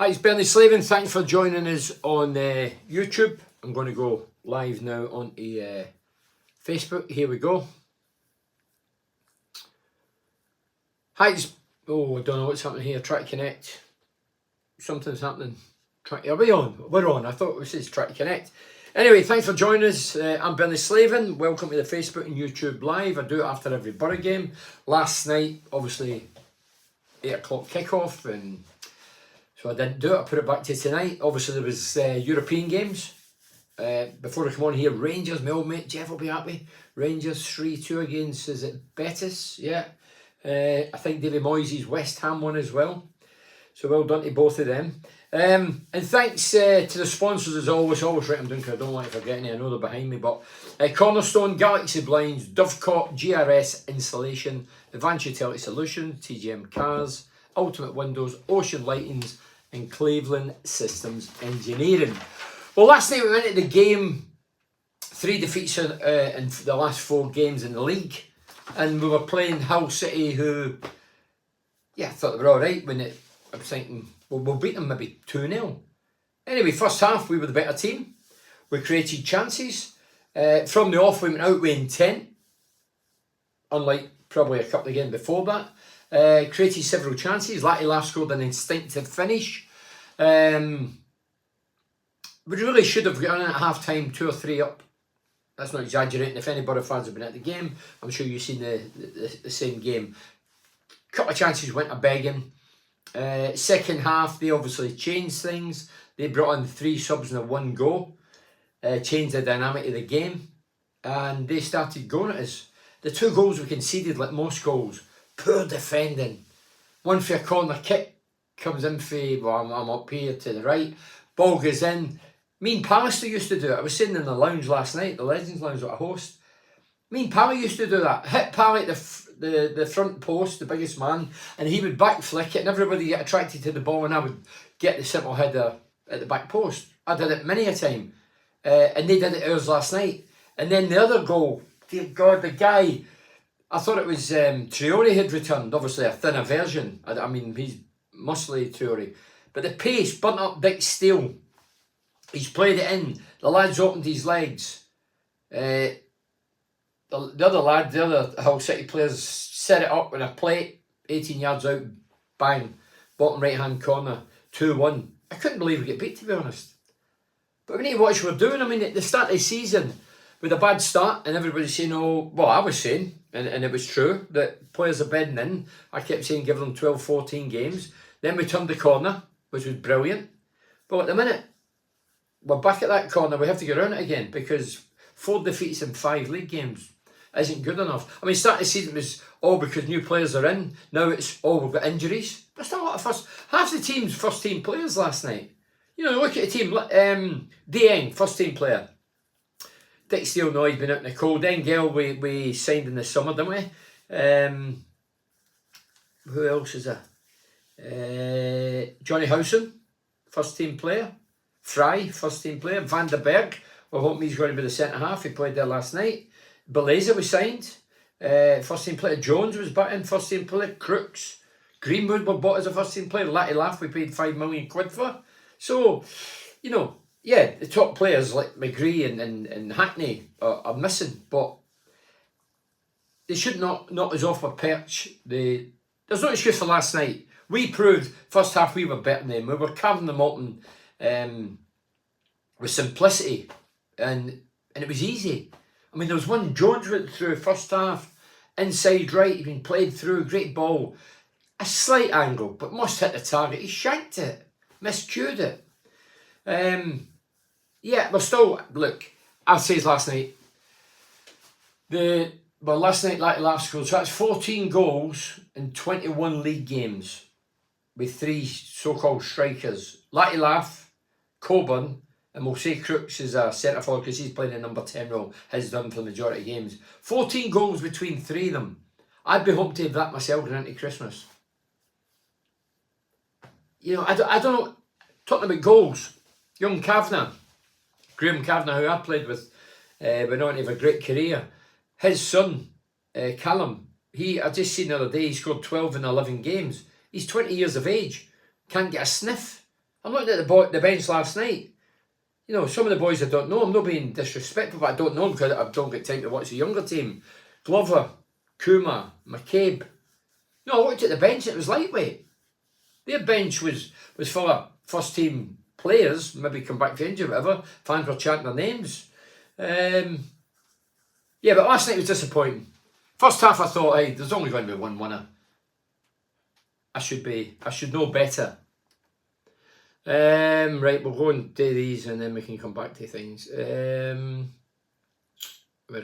Hi, it's Bernie Slavin. Thanks for joining us on YouTube. I'm going to go live now on Facebook. Here we go. Hi, I don't know what's happening here. Try to connect. Something's happening. Are we on? We're on. I thought it says try to connect. Anyway, thanks for joining us. I'm Bernie Slavin. Welcome to the Facebook and YouTube Live. I do it after every Borough game. Last night, obviously, 8 o'clock kickoff, and so I didn't do it. I put it back to tonight. Obviously, there was European games. Before I come on here, Rangers, my old mate Jeff will be happy. Rangers 3-2 against, is it Betis? Yeah. I think David Moyes' West Ham won as well. So well done to both of them. And thanks to the sponsors as always write them down because I don't want to forget any. I know they're behind me, but Cornerstone, Galaxy Blinds, Dovecot, GRS Installation, Advanced Utility Solutions, TGM Cars, Ultimate Windows, Ocean Lightings, and Cleveland Systems Engineering. Well, last night we went into the game, 3 defeats in the last 4 games in the league, and we were playing Hull City, who, I thought they were alright. I was thinking, well, we'll beat them maybe 2-0. Anyway, first half we were the better team. We created chances. From the off we went out with intent, unlike probably a couple of games before that. Created several chances. Latilaf scored an instinctive finish. We really should have gone at half time 2 or 3 up. That's not exaggerating. If any Borough fans have been at the game, I'm sure you've seen the same game. Couple of chances went a begging. Second half, they obviously changed things. They brought in 3 subs in a 1 go. Changed the dynamic of the game. And they started going at us. The 2 goals we conceded, like most goals, poor defending. One for a corner kick, comes in for, well, I'm up here to the right. Ball goes in. Me and Pallister used to do it. I was sitting in the lounge last night, the Legends Lounge that I host. Me and Pally used to do that. Hit Pally at the front post, the biggest man, and he would back flick it, and everybody get attracted to the ball, and I would get the simple header at the back post. I did it many a time. And they did it ours last night. And then the other goal, dear God, the guy, I thought it was Traore had returned, obviously a thinner version. I mean, he's muscly Traore. But the pace, burnt up Dick Steele. He's played it in. The lad's opened his legs. The other lad, the other Hull City players set it up with a plate, 18 yards out, bang, bottom right hand corner, 2-1. I couldn't believe we get beat, to be honest. But we need to watch what we're doing. I mean, at the start of the season, with a bad start, and everybody's saying, oh, well, I was saying, and it was true, that players are bedding in. I kept saying give them 12, 14 games. Then we turned the corner, which was brilliant. But at the minute, we're back at that corner. We have to get around it again because 4 defeats in 5 league games isn't good enough. I mean, start of the season was all because new players are in. Now it's we've got injuries. There's still a lot of half the team's first team players last night. You know, look at the team. Dieng, first team player. Dick Steele, no, he's been out in the cold. Engel, we signed in the summer, didn't we? Who else is there? Johnny Howson, first team player. Fry, first team player. Van der Berg, we're hoping he's going to be the centre half. He played there last night. Beleza was signed. First team player. Jones was back in, first team player. Crooks. Greenwood were bought as a first team player. Latilaf we paid £5 million for. So, you know, the top players like McGree and Hackney are missing, but they should not knock us off our perch. There's no excuse for last night. We proved first half we were better than them. We were carving them open with simplicity, and it was easy. I mean, there was one Jones went through first half, inside right, he'd been played through, great ball, a slight angle, but must hit the target. He shanked it, miscued it. We're still, look, I said last night, last night Latilaf scored, so that's 14 goals in 21 league games with 3 so-called strikers. Latilaf, Coburn, and we'll say Crooks is a centre forward because he's playing in number 10 role. He's done for the majority of games. 14 goals between 3 of them. I'd be hoping to have that myself going into Christmas. You know, I don't know. Talking about goals, young Kavanagh, Graham Kavanagh, who I played with, went on to have a great career. His son, Callum, I just seen the other day, he scored 12 in 11 games. He's 20 years of age, can't get a sniff. I'm looking at the bench last night. You know, some of the boys I don't know. I'm not being disrespectful, but I don't know them because I don't get time to watch the younger team. Glover, Kuma, McCabe. No, I looked at the bench and it was lightweight. Their bench was full of first team players, maybe come back to injury, whatever. Fans were chanting their names. Yeah, but last night was disappointing. First half I thought, hey, there's only going to be one winner. I should know better. Right, we'll go and do these and then we can come back to things. Where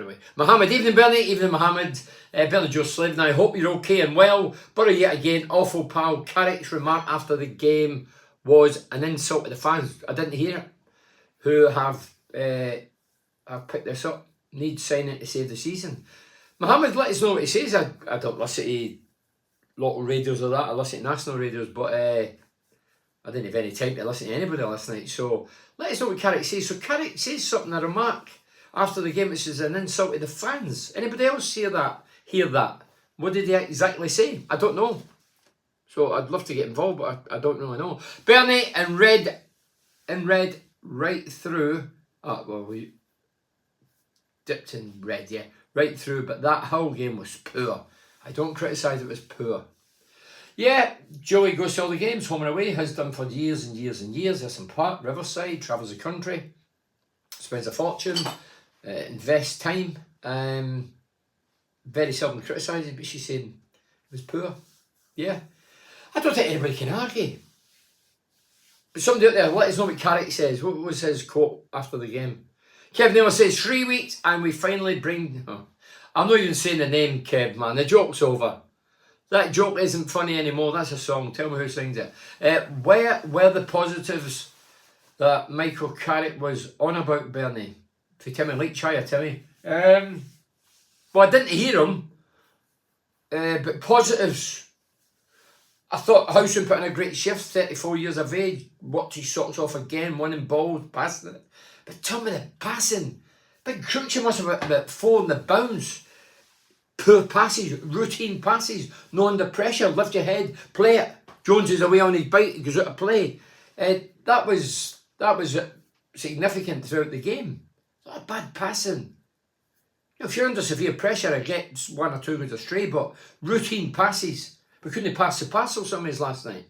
are we? Mohammed, evening Bernie, evening Mohammed. Bernie Joe Slivin, I hope you're okay and well. Borough yet again, awful pal. Carrick's remark after the game was an insult to the fans. I didn't hear it. Who have picked this up. Needs signing to save the season. Mohammed, let us know what he says. I don't listen to local radios or that. I listen to national radios, but I didn't have any time to listen to anybody last night. So let us know what Carrick says. So Carrick says something, a remark after the game which is an insult to the fans. Anybody else hear that? What did he exactly say? I don't know. So I'd love to get involved, but I don't really know. Bernie and red right through. Oh, well, we dipped in red, yeah. Right through, but that whole game was poor. I don't criticise it was poor. Yeah, Joey goes to all the games, home and away, has done for years and years and years. Essen Park, Riverside, travels the country, spends a fortune, invests time. Very seldom criticises, but she's saying it was poor. Yeah. I don't think anybody can argue. But somebody out there, let us know what Carrick says. What was his quote after the game? Kev Naylor says, 3 weeks and we finally bring... Oh, I'm not even saying the name, Kev, man. The joke's over. That joke isn't funny anymore. That's a song. Tell me who sings it. Where were the positives that Michael Carrick was on about, Bernie? If you tell me, like Chaya, tell me. Well, I didn't hear him. But positives... I thought Howson put in a great shift, 34 years of age, worked his socks off again, winning balls, passing it. But tell me the passing. Big Crouchy must have about 4 in the bounce. Poor passes, routine passes, no under pressure, lift your head, play it. Jones is away on his bike, he goes out of play. That was significant throughout the game. Not a bad passing. You know, if you're under severe pressure, I get 1 or 2 goes astray, but routine passes. We couldn't pass the parcel some of his last night.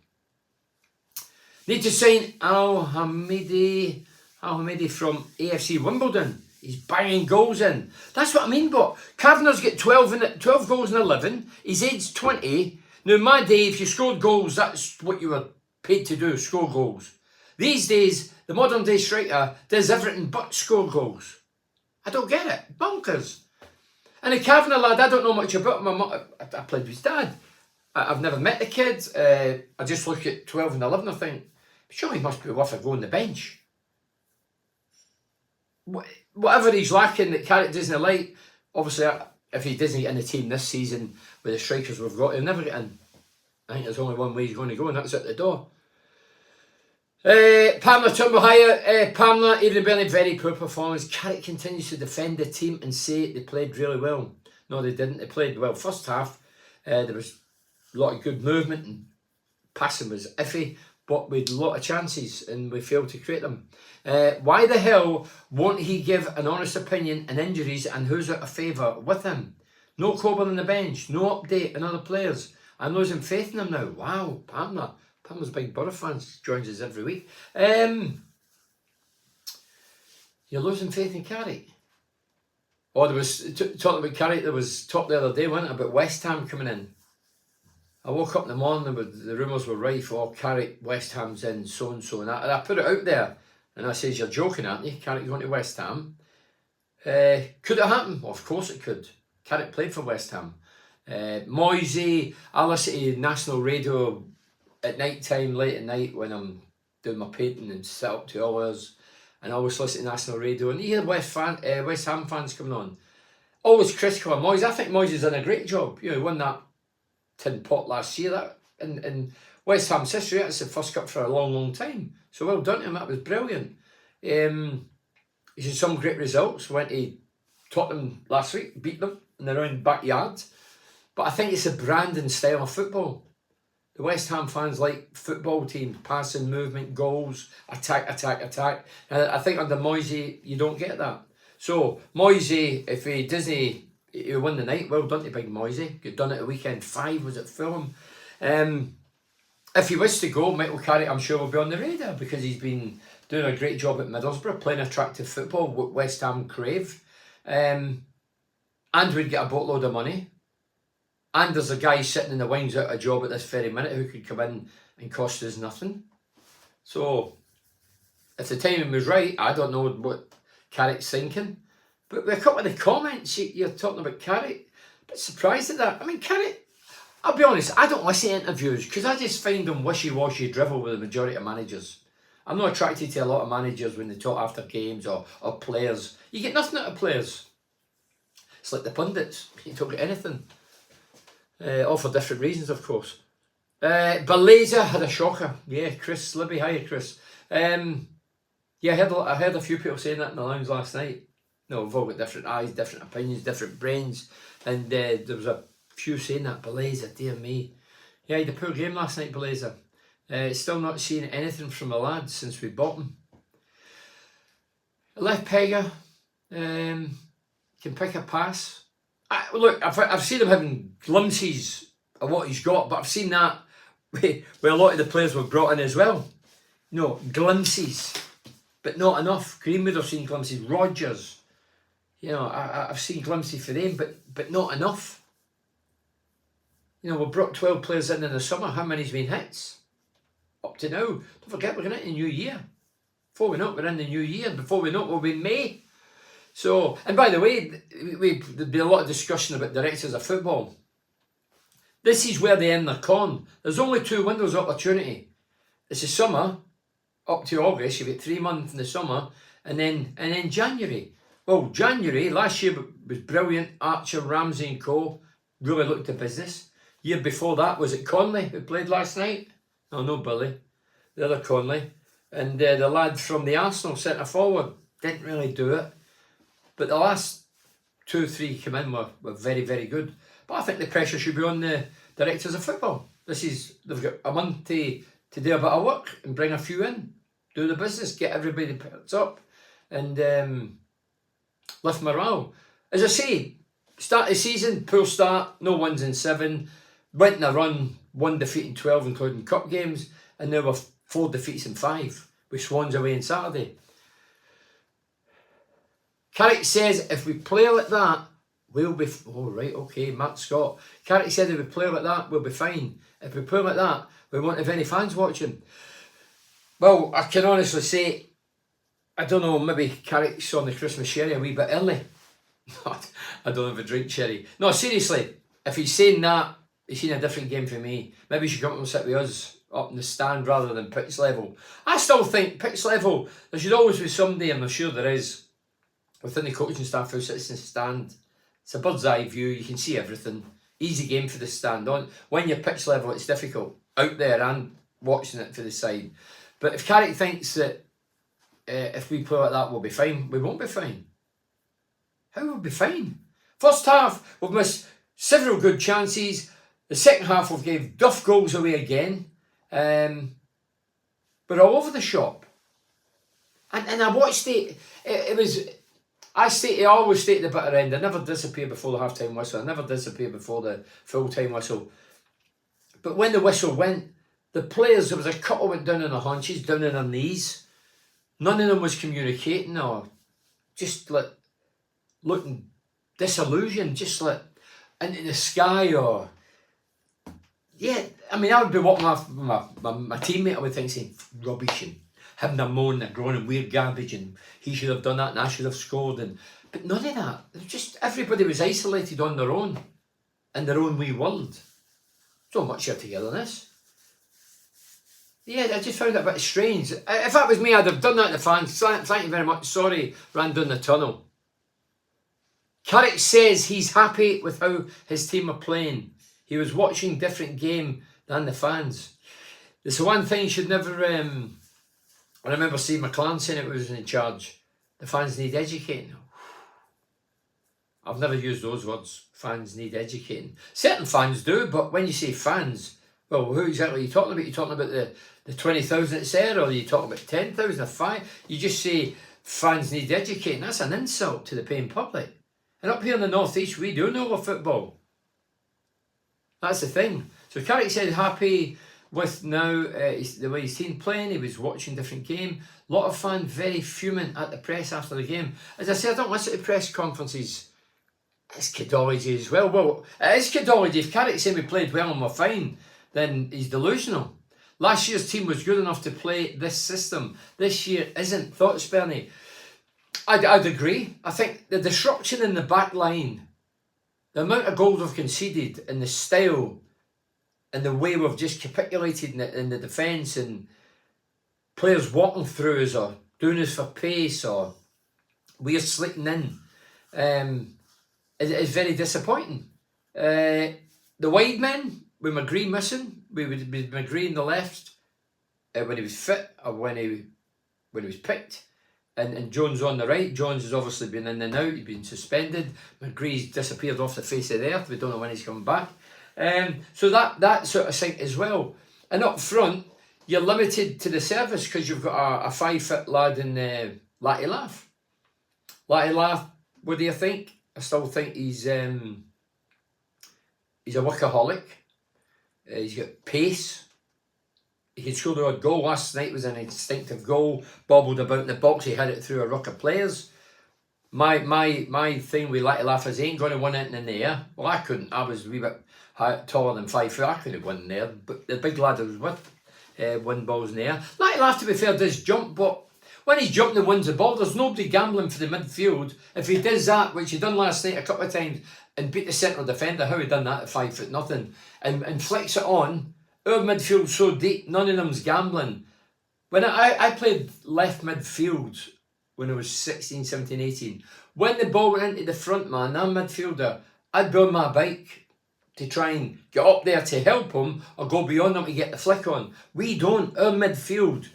Need to sign Al Hamidi from AFC Wimbledon. He's banging goals in. That's what I mean, but Kavanagh's got 12 goals in 11. He's aged 20. Now, in my day, if you scored goals, that's what you were paid to do, score goals. These days, the modern day striker does everything but score goals. I don't get it. Bonkers. And the Kavanagh lad, I don't know much about him. I played with his dad. I've never met the kid. I just look at 12 and 11 and think, surely he must be worth a go on the bench. Whatever he's lacking that Carrick doesn't like, obviously if he doesn't get in the team this season with the strikers we've got, he'll never get in. I think there's only one way he's going to go, and that's at the door. Pamela Tumblehire, Pamela, even Bernie, very poor performance. Carrick continues to defend the team and say they played really well. No, they didn't. They played well. First half, there was a lot of good movement and passing was iffy, but we had a lot of chances and we failed to create them. Why the hell won't he give an honest opinion on injuries and who's out of favour with him? No Coburn on the bench, no update on other players. I'm losing faith in him now. Wow, Pamela. Pamela's a big Borough fan, joins us every week. You're losing faith in Carrick? Oh, there was, talking about Carrick, there was talk the other day, wasn't it, about West Ham coming in. I woke up in the morning, the rumours were rife, oh, Carrick, West Ham's in, so-and-so, and I put it out there, and I says, you're joking, aren't you? Carrick going to West Ham. Could it happen? Well, of course it could. Carrick played for West Ham. Moisey, I listen to national radio at night time, late at night, when I'm doing my painting and sit up to hours, and I always listen to national radio, and you hear West Ham fans coming on. Always critical of Moisey. I think Moisey's done a great job. You know, he won that tin pot last year. That in West Ham's history, that's the first cup for a long, long time. So well done to him, that was brilliant. He's had some great results. Went to Tottenham last week, beat them in their own backyard. But I think it's a brand and style of football. The West Ham fans like football teams, passing, movement, goals, attack, attack, attack. And I think under Moisey, you don't get that. So, Moisey, if he doesn't, he'll win the night. Well done to Big Moisey. He'd done it at weekend 5, was it Fulham? If he was to go, Michael Carrick, I'm sure, will be on the radar because he's been doing a great job at Middlesbrough, playing attractive football, what West Ham crave. And we'd get a boatload of money. And there's a guy sitting in the wings out of a job at this very minute who could come in and cost us nothing. So, if the timing was right, I don't know what Carrick's thinking. But with a couple of the comments, you're talking about Carrick. A bit surprised at that. I mean, Carrick, I'll be honest, I don't listen to interviews because I just find them wishy-washy drivel with the majority of managers. I'm not attracted to a lot of managers when they talk after games or players. You get nothing out of players. It's like the pundits. You don't get anything. All for different reasons, of course. Baleza had a shocker. Yeah, Chris Libby. Hiya, Chris. Yeah, I heard a few people saying that in the lounge last night. No, we've all got different eyes, different opinions, different brains. And there was a few saying that. Baleza, dear me. Yeah, he had a poor game last night, Baleza. Still not seeing anything from the lads since we bought him. Left Pegger can pick a pass. Look, I've seen him having glimpses of what he's got, but I've seen that with a lot of the players we've brought in as well. No, glimpses, but not enough. Greenwood, I've seen glimpses. Rodgers, I've seen glimpses for them, but not enough. We brought 12 players in the summer. How many's been hits? Up to now. Don't forget, we're going into the new year. Before we know it, we're in the new year. Before we know it, we'll be in May. So, and by the way, there'd be a lot of discussion about directors of football. This is where they end their con. There's only 2 windows of opportunity. It's the summer, up to August. You've got 3 months in the summer, and then January. Well, January last year was brilliant. Archer, Ramsey, and co. really looked at business. Year before that, was it Conley who played last night? No, Billy. The other Conley. And the lad from the Arsenal centre forward didn't really do it. But the last 2 3 come in were very, very good. But I think the pressure should be on the directors of football. They've got a month to do a bit of work and bring a few in. Do the business, get everybody picked up and lift morale. As I say, start of the season, poor start, no wins in 7. Went in a run, 1 defeat in 12, including cup games, and there were 4 defeats in 5, with Swans away on Saturday. Carrick says if we play like that, we'll be... Oh, right, okay, Matt Scott. Carrick said if we play like that, we'll be fine. If we play like that, we won't have any fans watching. Well, I can honestly say, I don't know, maybe Carrick's on the Christmas sherry a wee bit early. I don't have a drink sherry. No, seriously, if he's saying that, he's seen a different game for me. Maybe he should come up and sit with us up in the stand rather than pitch level. I still think pitch level, there should always be somebody, and I'm sure there is, within the coaching staff who sits in the stand. It's a bird's eye view, you can see everything. Easy game for the stand on. When you're pitch level, it's difficult. Out there and watching it for the side. But if Carrick thinks that if we play like that, we'll be fine, we won't be fine. How will we be fine? First half, we've missed several good chances. The second half, we've gave duff goals away again. We're all over the shop. And I watched it. It was... I always stay at the bitter end. I never disappear before the half-time whistle. I never disappear before the full-time whistle. But when the whistle went, the players, there was a couple went down on their haunches, down on their knees. None of them was communicating or just like looking disillusioned, just like into the sky or... Yeah, I mean, I would be walking off my teammate, I would think, saying, rubbish and having a moan and groaning weird garbage and he should have done that and I should have scored. But none of that. It was just everybody was isolated on their own, in their own wee world. So much here togetherness. Yeah, I just found it a bit strange. If that was me, I'd have done that to the fans. Thank you very much. Sorry, ran down the tunnel. Carrick says he's happy with how his team are playing. He was watching different game than the fans. There's one thing you should never... I remember Steve McClaren saying it was in charge. The fans need educating. I've never used those words. Fans need educating. Certain fans do, but when you say fans, Well, who exactly are you talking about? Are you talking about the 20,000 that's there, or are you talking about 10,000 or 5? You just say fans need educating. That's an insult to the paying public. And up here in the North East, we do know our football. That's the thing. So Carrick said happy with now the way he's seen playing. He was watching different game. A lot of fans very fuming at the press after the game. As I said, I don't listen to press conferences. It's kidology as well. Well, it is kidology. If Carrick said we played well and we're fine, then he's delusional. Last year's team was good enough to play this system. This year isn't. Thoughts, Bernie? I'd agree. I think the disruption in the back line, the amount of goals we've conceded, and the style and the way we've just capitulated in the defence, and players walking through us or doing us for pace, or we're slitting in, is very disappointing. The wide men, with McGree missing, with McGree in the left when he was fit or when he was picked, and Jones on the right. Jones has obviously been in and out. He's been suspended. McGree's disappeared off the face of the earth. We don't know when he's coming back. So that sort of thing as well. And up front, you're limited to the service because you've got a 5-foot lad in Latty Laugh. Latty Laugh, what do you think? I still think he's a workaholic. He's got pace. He could score the odd goal. Last night was an instinctive goal. Bobbled about in the box. He had it through a ruck of players. My thing with Latty Laugh is he ain't going to win it in the air. Well, I couldn't. I was a wee bit taller than 5 foot. I could have won in there. But the big lad I was with won balls in the air. Latty Laugh, to be fair, does jump, but when he's jumping and wins the ball, there's nobody gambling for the midfield. If he does that, which he done last night a couple of times, and beat the central defender, how he done that at 5 foot nothing, and flicks it on, our midfield's so deep, none of them's gambling. When I played left midfield when I was 16, 17, 18, when the ball went into the front man, that midfielder, I'd be on my bike to try and get up there to help him or go beyond them to get the flick on. We don't. Our midfield,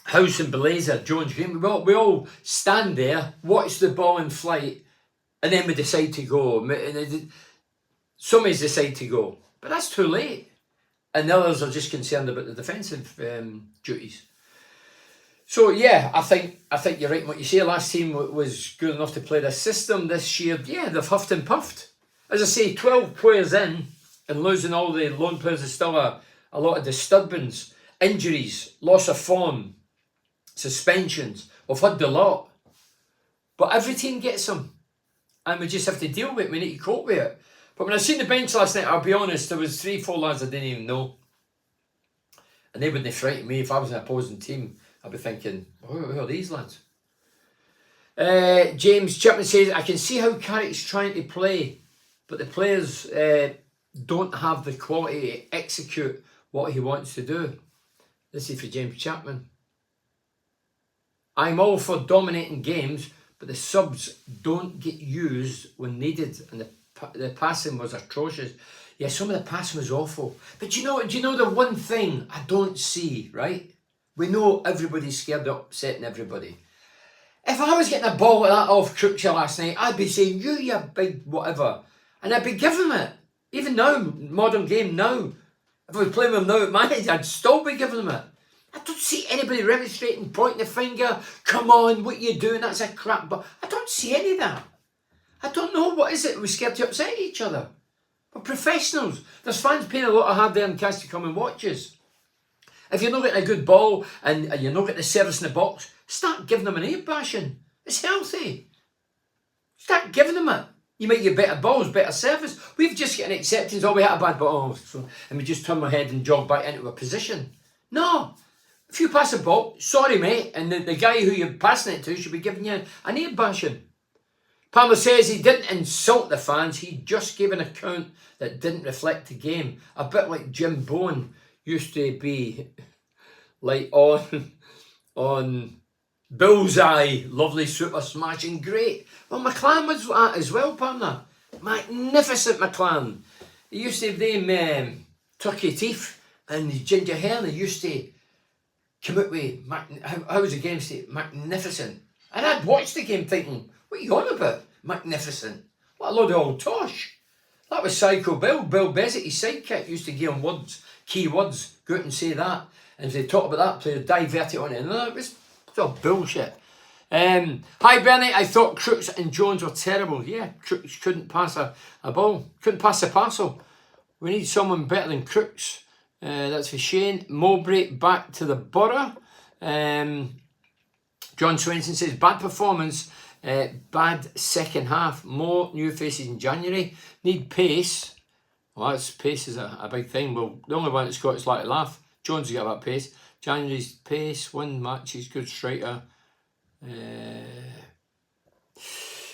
House and Blazer, Jones Green, we all stand there, watch the ball in flight, and then we decide to go. Somebody's decide to go. But that's too late. And the others are just concerned about the defensive duties. So yeah, I think you're right in what you say. Last team was good enough to play this system. This year, yeah, they've huffed and puffed. As I say, 12 players in, and losing all the loan players is still a lot of disturbance. Injuries, loss of form, suspensions. We've had the lot. But every team gets them. And we just have to deal with it. We need to cope with it. But when I seen the bench last night, I'll be honest, there was 3-4 lads I didn't even know. And they wouldn't frighten me. If I was an opposing team, I'd be thinking, who are these lads? James Chapman says, I can see how Carrick's trying to play, but the players don't have the quality to execute what he wants to do. This is for James Chapman. I'm all for dominating games, but the subs don't get used when needed, and the passing was atrocious. Yeah, some of the passing was awful. But do you know the one thing I don't see, right? We know everybody's scared of upsetting everybody. If I was getting a ball like that off Croucher last night, I'd be saying, you big whatever. And I'd be giving him it. Even now, modern game now. If I was playing with him now at my age, I'd still be giving him it. I don't see anybody remonstrating, pointing the finger, come on, what you doing, that's a crap. But I don't see any of that. I don't know, what is it? We're scared to upset each other. We're professionals. There's fans paying a lot of hard-earned cash to come and watch us. If you're not getting a good ball and you're not getting the service in the box, start giving them an ear bashing. It's healthy. Start giving them it. You might get better balls, better service. We've just got an acceptance, we had a bad ball, and we just turn my head and jog back into a position. No. If you pass a ball, sorry mate, and the guy who you're passing it to should be giving you an ear bashing. Palmer says he didn't insult the fans, he just gave an account that didn't reflect the game. A bit like Jim Bowen used to be like on Bullseye, lovely, super smashing, great. Well, McLaren was that as well, Palmer. Magnificent McLaren. He used to have them turkey teeth and his ginger hair, and he used to come out with, how was the game say? Magnificent. And I'd watch the game thinking, what are you on about? Magnificent. What a load of old tosh. That was Psycho Bill. Bill Bezick, his sidekick, used to give him words, key words, go out and say that. And if they talk about that player, divert it on it. No, it was all bullshit. Hi Bernie, I thought Crooks and Jones were terrible. Yeah, Crooks couldn't pass a ball, couldn't pass a parcel. We need someone better than Crooks. That's for Shane. Mowbray back to the Borough. John Swenson says, bad performance, bad second half, more new faces in January. Need pace. Well, pace is a big thing. Well, the only one that's got is like to laugh. Jones has got about pace. January's pace, win matches, good striker.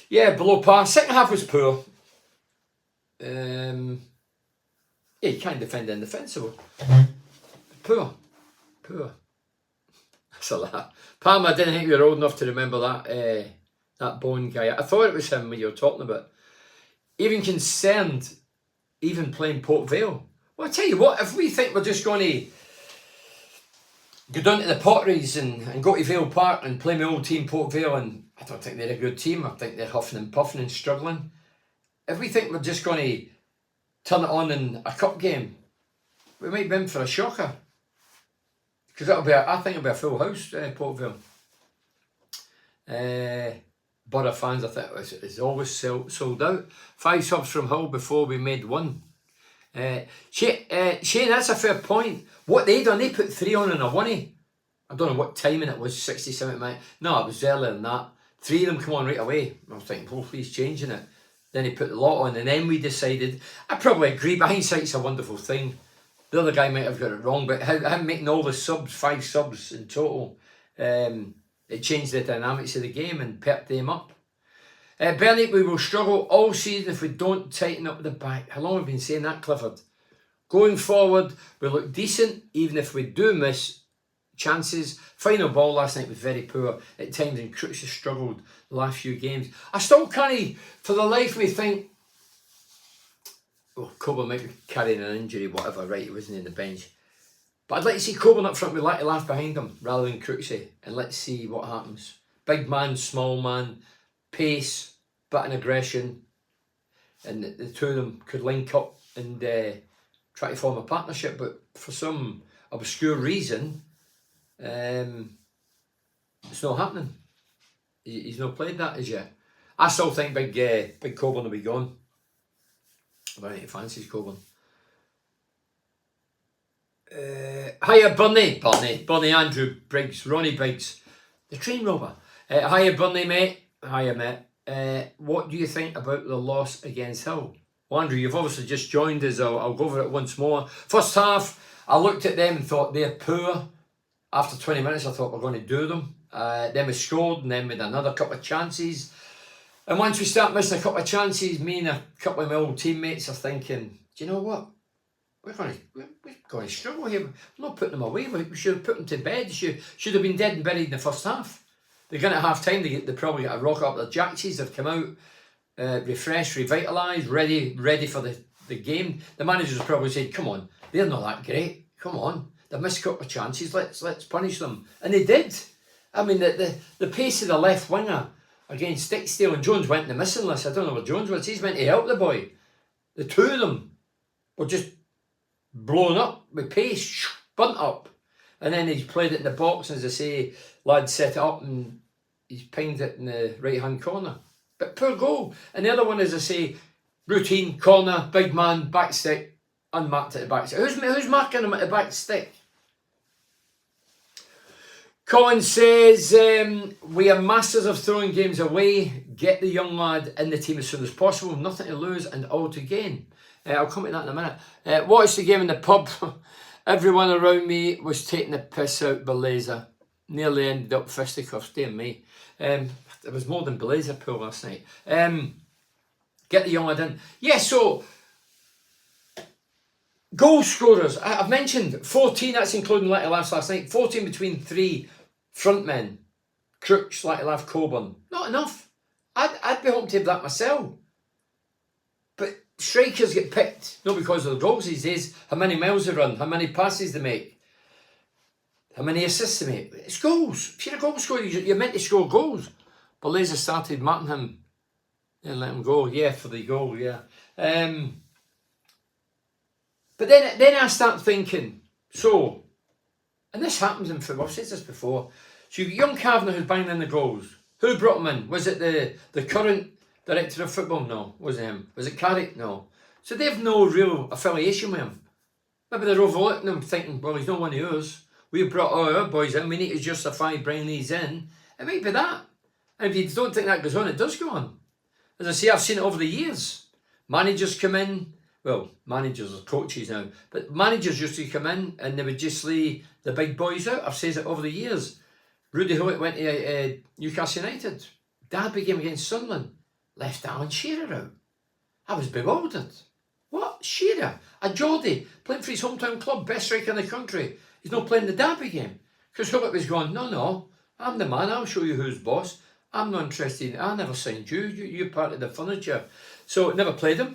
Yeah, below par. Second half was poor. Yeah, you can't defend indefensible. Poor. That's a lot. Palmer, I didn't think you were old enough to remember that Bone guy. I thought it was him when you were talking about. Even concerned, even playing Port Vale. Well, I tell you what, if we think we're just going to go down to the Potteries and go to Vale Park and play my old team Port Vale, and I don't think they're a good team. I think they're huffing and puffing and struggling. If we think we're just going to turn it on in a cup game, we might be in for a shocker. Because I think it'll be a full house, Port Vale. Borough fans, I think it's always sold out. 5 subs from Hull before we made 1. Shane, that's a fair point. What they done, they put 3 on and a 1. I don't know what timing it was, 60, 70 minutes. No, it was earlier than that. 3 of them come on right away. I was thinking, oh, he's changing it. Then he put the lot on, and then we decided. I probably agree, but hindsight's a wonderful thing. The other guy might have got it wrong, but him making all the subs, 5 subs in total, it changed the dynamics of the game and pepped them up. Bernie, we will struggle all season if we don't tighten up the back. How long have we been saying that, Clifford? Going forward, we look decent, even if we do miss chances. Final ball last night was very poor at times, and Crooks has struggled the last few games. I still can't, for the life of me, think, oh, Coburn might be carrying an injury, whatever, right, he wasn't in the bench. But I'd like to see Coburn up front with Latte Laugh behind him, rather than Crooksy, and let's see what happens. Big man, small man, pace, bit of aggression, and the two of them could link up and try to form a partnership, but for some obscure reason, it's not happening. He's not played that as yet. I still think Big Coburn will be gone. I don't think he fancies Coburn. Hiya Bunny Andrew Briggs, Ronnie Biggs, the train robber. Hiya Bunny mate, hiya mate. What do you think about the loss against Hill? Well, Andrew, you've obviously just joined us. I'll go over it once more. First half, I looked at them and thought they're poor. After 20 minutes, I thought we're going to do them. Then we scored, and then we had another couple of chances. And once we start missing a couple of chances, me and a couple of my old teammates are thinking, do you know what? We're going to struggle here. We're not putting them away. We should have put them to bed. Should have been dead and buried in the first half. They're going to half time. They probably got a rock up their jacksies. They've come out refreshed, revitalised, ready for the game. The managers probably said, come on, they're not that great. Come on. They've missed a couple of chances. Let's punish them. And they did. I mean, the pace of the left winger against Stickstale, and Jones went in the missing list. I don't know where Jones was. He's meant to help the boy. The two of them were just blown up with pace, bunt up. And then he's played it in the box, and as I say, lad set it up and he's pinged it in the right hand corner. But poor goal. And the other one, as I say, routine, corner, big man, back stick, unmarked at the back stick. Who's marking him at the back stick? Colin says, we are masters of throwing games away. Get the young lad in the team as soon as possible. Nothing to lose and all to gain. I'll come to that in a minute. Watched the game in the pub. Everyone around me was taking the piss out Belazer. Nearly ended up fisticuffs, dear me. There was more than Belazer pool last night. Get the young lad in. Yeah, so goal scorers. I've mentioned 14, that's including Little Laughs last night. 14 between 3 front men. Crooks, Little Laugh, Coburn. Not enough. I'd be hoping to have that myself. But strikers get picked, not because of the goals these days, how many miles they run, how many passes they make, how many assists they make. It's goals. If you're a goal scorer, you're meant to score goals. But Laser started marking him and let him go. Yeah, for the goal, yeah. But then I start thinking, so, and this happens in football, I've said this before, so you've got young Kavanagh who's banging in the goals. Who brought him in? Was it the current director of football? No, wasn't him. Was it Carrick? No. So they have no real affiliation with him. Maybe they're overlooking him, thinking, well, he's not one of yours. We brought all our boys in, we need to justify bringing these in. It might be that. And if you don't think that goes on, it does go on. As I say, I've seen it over the years. Managers come in, well, managers are coaches now, but managers used to come in and they would just lay the big boys out. I've said it over the years. Rudy Holt went to Newcastle United. Derby game against Sunderland. Left Alan Shearer out. I was bewildered. What? Shearer? A Geordie playing for his hometown club, best striker in the country. He's not playing the Derby game. Because Holt was going, no, I'm the man, I'll show you who's boss. I'm not interested. I never signed you. You're part of the furniture. So never played him.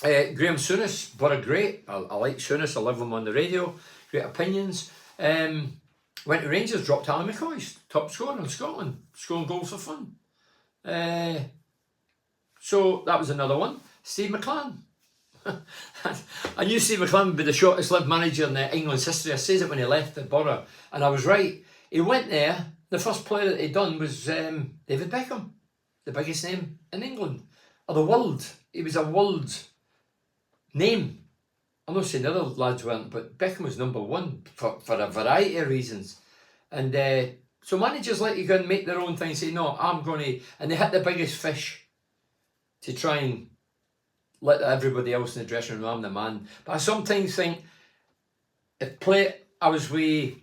Graham Souness, what a great. I like Souness. I love him on the radio. Great opinions. Went to Rangers, dropped Alan McCoy, top scorer in Scotland, scoring goals for fun. So that was another one. Steve McClaren. I knew Steve McClaren would be the shortest lived manager in England's history. I said it when he left the Borough, and I was right. He went there. The first player that he'd done was David Beckham, the biggest name in England, or the world. He was a world name. I'm not saying the other lads weren't, but Beckham was number one for a variety of reasons. And so managers let you go and make their own thing, say, no, I'm going to, and they hit the biggest fish to try and let everybody else in the dressing room know I'm the man. But I sometimes think, I was with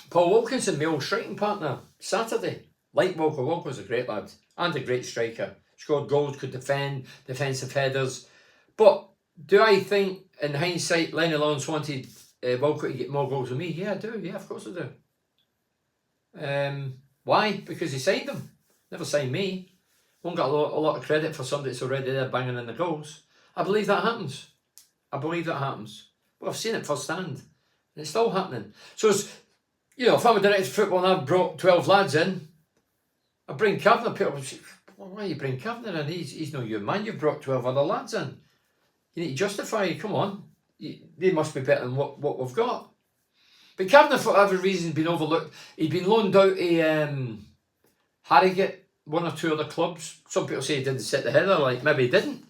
Paul Wilkinson, my old striking partner, Saturday. Like Walker. Walker was a great lad and a great striker. Scored goals, could defend, defensive headers. But do I think, in hindsight, Lenny Lawrence wanted Walker to get more goals than me? Yeah, I do. Yeah, of course I do. Why? Because he signed him. Never signed me. Won't get a lot of credit for somebody that's already there banging in the goals. I believe that happens. Well, I've seen it firsthand. And it's still happening. So it's, if I'm a director of football and I've brought 12 lads in, I bring Kavanagh, people will say, well, why you bring Kavanagh in? He's no your man, you've brought 12 other lads in. You need to justify it, come on. They must be better than what we've got. But Kavanagh, for whatever reason, has been overlooked. He'd been loaned out to Harrogate, one or two other clubs. Some people say he didn't set the header, like maybe he didn't.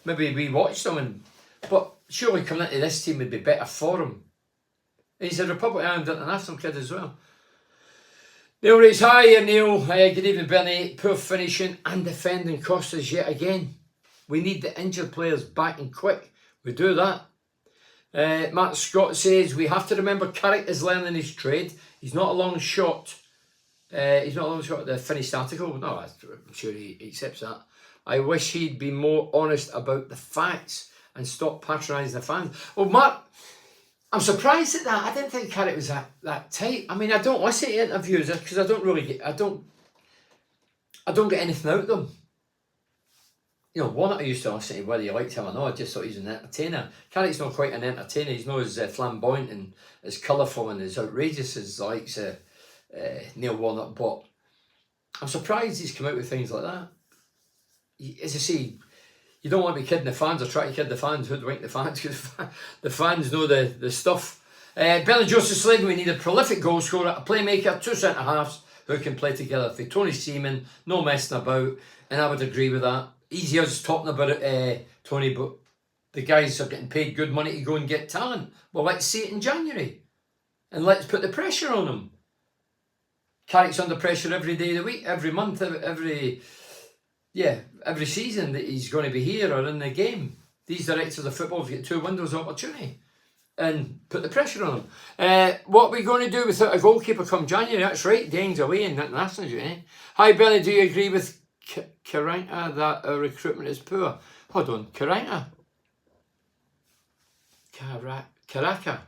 Maybe we watched him, but surely coming into this team would be better for him. He's a Republic of Ireland international kid as well. Neil Race, hi Neil. Good evening, Bernie. Poor finishing and defending cost us yet again. We need the injured players back and quick. We do that. Matt Scott says we have to remember Carrick is learning his trade. He's not a long shot. He's not a long shot at the finished article. No, I'm sure he accepts that. I wish he'd be more honest about the facts and stop patronising the fans. Well, Mark, I'm surprised at that. I didn't think Carrick was that tight. I mean, I don't listen to interviews because I don't get anything out of them. One I used to listen to whether you liked him or not. I just thought he's an entertainer. Carrick's not quite an entertainer. He's not as flamboyant and as colourful and as outrageous as the likes of Neil Warnock. But I'm surprised he's come out with things like that. As I say, you don't want to be kidding the fans or try to kid the fans, hoodwink the fans, because the fans know the stuff. Bernard Joseph Sladen, we need a prolific goal scorer, a playmaker, two centre-halves who can play together. For Tony Seaman, no messing about, and I would agree with that. Easy as talking about it, Tony, but the guys are getting paid good money to go and get talent. Well, let's see it in January, and let's put the pressure on them. Carrick's under pressure every day of the week, every month, every season that he's going to be here or in the game. These directors of football have got 2 windows of opportunity and put the pressure on them. What are we going to do without a goalkeeper come January? That's right, Dane's away in international duty. Hi Billy, do you agree with Karanga that our recruitment is poor? Hold on, Karanga? Karaka?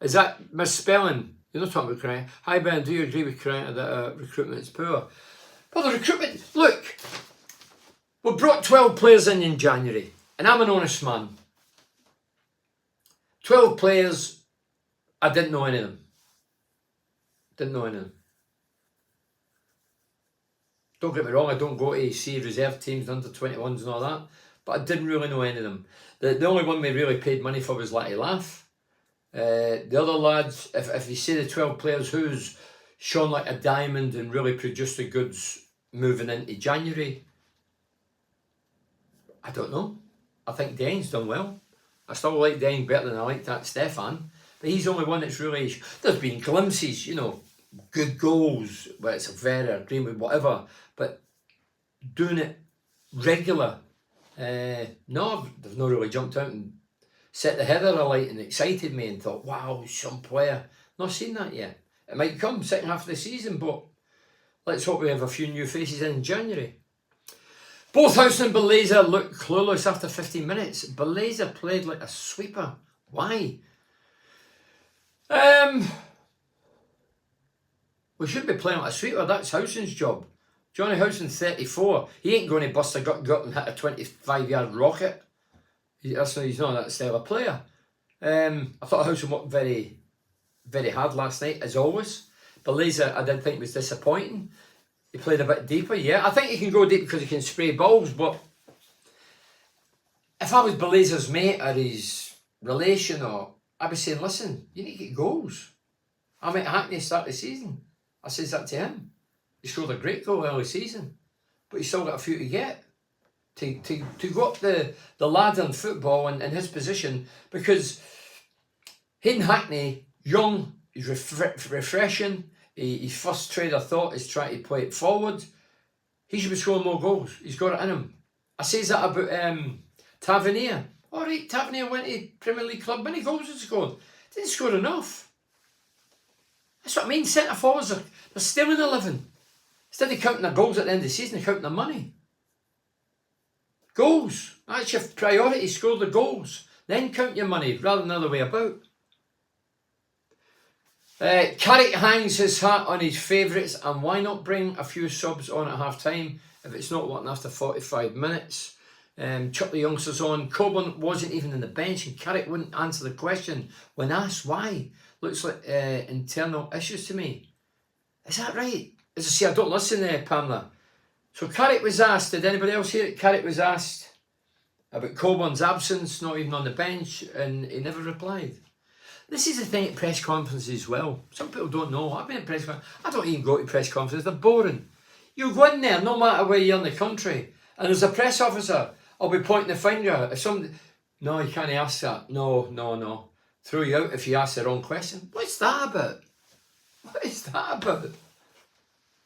Is that misspelling? You're not talking about Karanga. Hi Ben, do you agree with Karanga that our recruitment is poor? Well, the recruitment, look, we brought 12 players in January, and I'm an honest man. 12 players, I didn't know any of them. Don't get me wrong, I don't go to see reserve teams, under 21s and all that, but I didn't really know any of them. The only one we really paid money for was Letty Laugh. The other lads, if you say the 12 players, who's shone like a diamond and really produced the goods moving into January, I don't know. I think Dane's done well. I still like Dane better than I liked that Stefan, but he's the only one that's really, there's been glimpses, you know, good goals, whether it's a Vera, Greenwood, whatever, but doing it regular, no, they've not really jumped out and set the heather alight and excited me and thought, wow, some player. Not seen that yet. It might come second half of the season, but let's hope we have a few new faces in January. Both House and Belazer looked clueless after 15 minutes. Belazer played like a sweeper. Why? We should be playing like a sweeper. That's Howson's job. Johnny Howson, 34. He ain't going to bust a gut and hit a 25-yard rocket. He's not that style of player. I thought Howson worked very, very hard last night, as always. Belazer, I did think was disappointing. He played a bit deeper, yeah. I think he can go deep because he can spray balls, but if I was Belazer's mate or his relation, or I'd be saying, listen, you need to get goals. I met Hackney start the season. I says that to him. He scored a great goal early season, but he's still got a few to get. To go up the ladder in football in his position, because Hayden Hackney, young, he's refreshing. His first trade of thought is trying to play it forward. He should be scoring more goals. He's got it in him. I says that about Tavernier. All right, Tavernier went to Premier League club. Many goals he scored. Didn't score enough. That's what I mean. Centre forwards they're still in 11. Instead of counting their goals at the end of the season, they're counting their money. Goals. That's your priority. Score the goals. Then count your money, rather than the other way about. Carrick hangs his hat on his favourites, and why not bring a few subs on at half time if it's not working after 45 minutes? Chuck the youngsters on. Coburn wasn't even in the bench, and Carrick wouldn't answer the question when asked why. Looks like internal issues to me. Is that right? As I say, I don't listen there, Pamela. So Carrick was asked, did anybody else hear it? Carrick was asked about Coburn's absence, not even on the bench, and he never replied. This is the thing at press conferences as well. Some people don't know. I've been at press conferences. I don't even go to press conferences. They're boring. You go in there, no matter where you're in the country, and there's a press officer, I'll be pointing the finger. If somebody, no, you can't ask that. No. Throw you out if you ask the wrong question. What's that about? What is that about?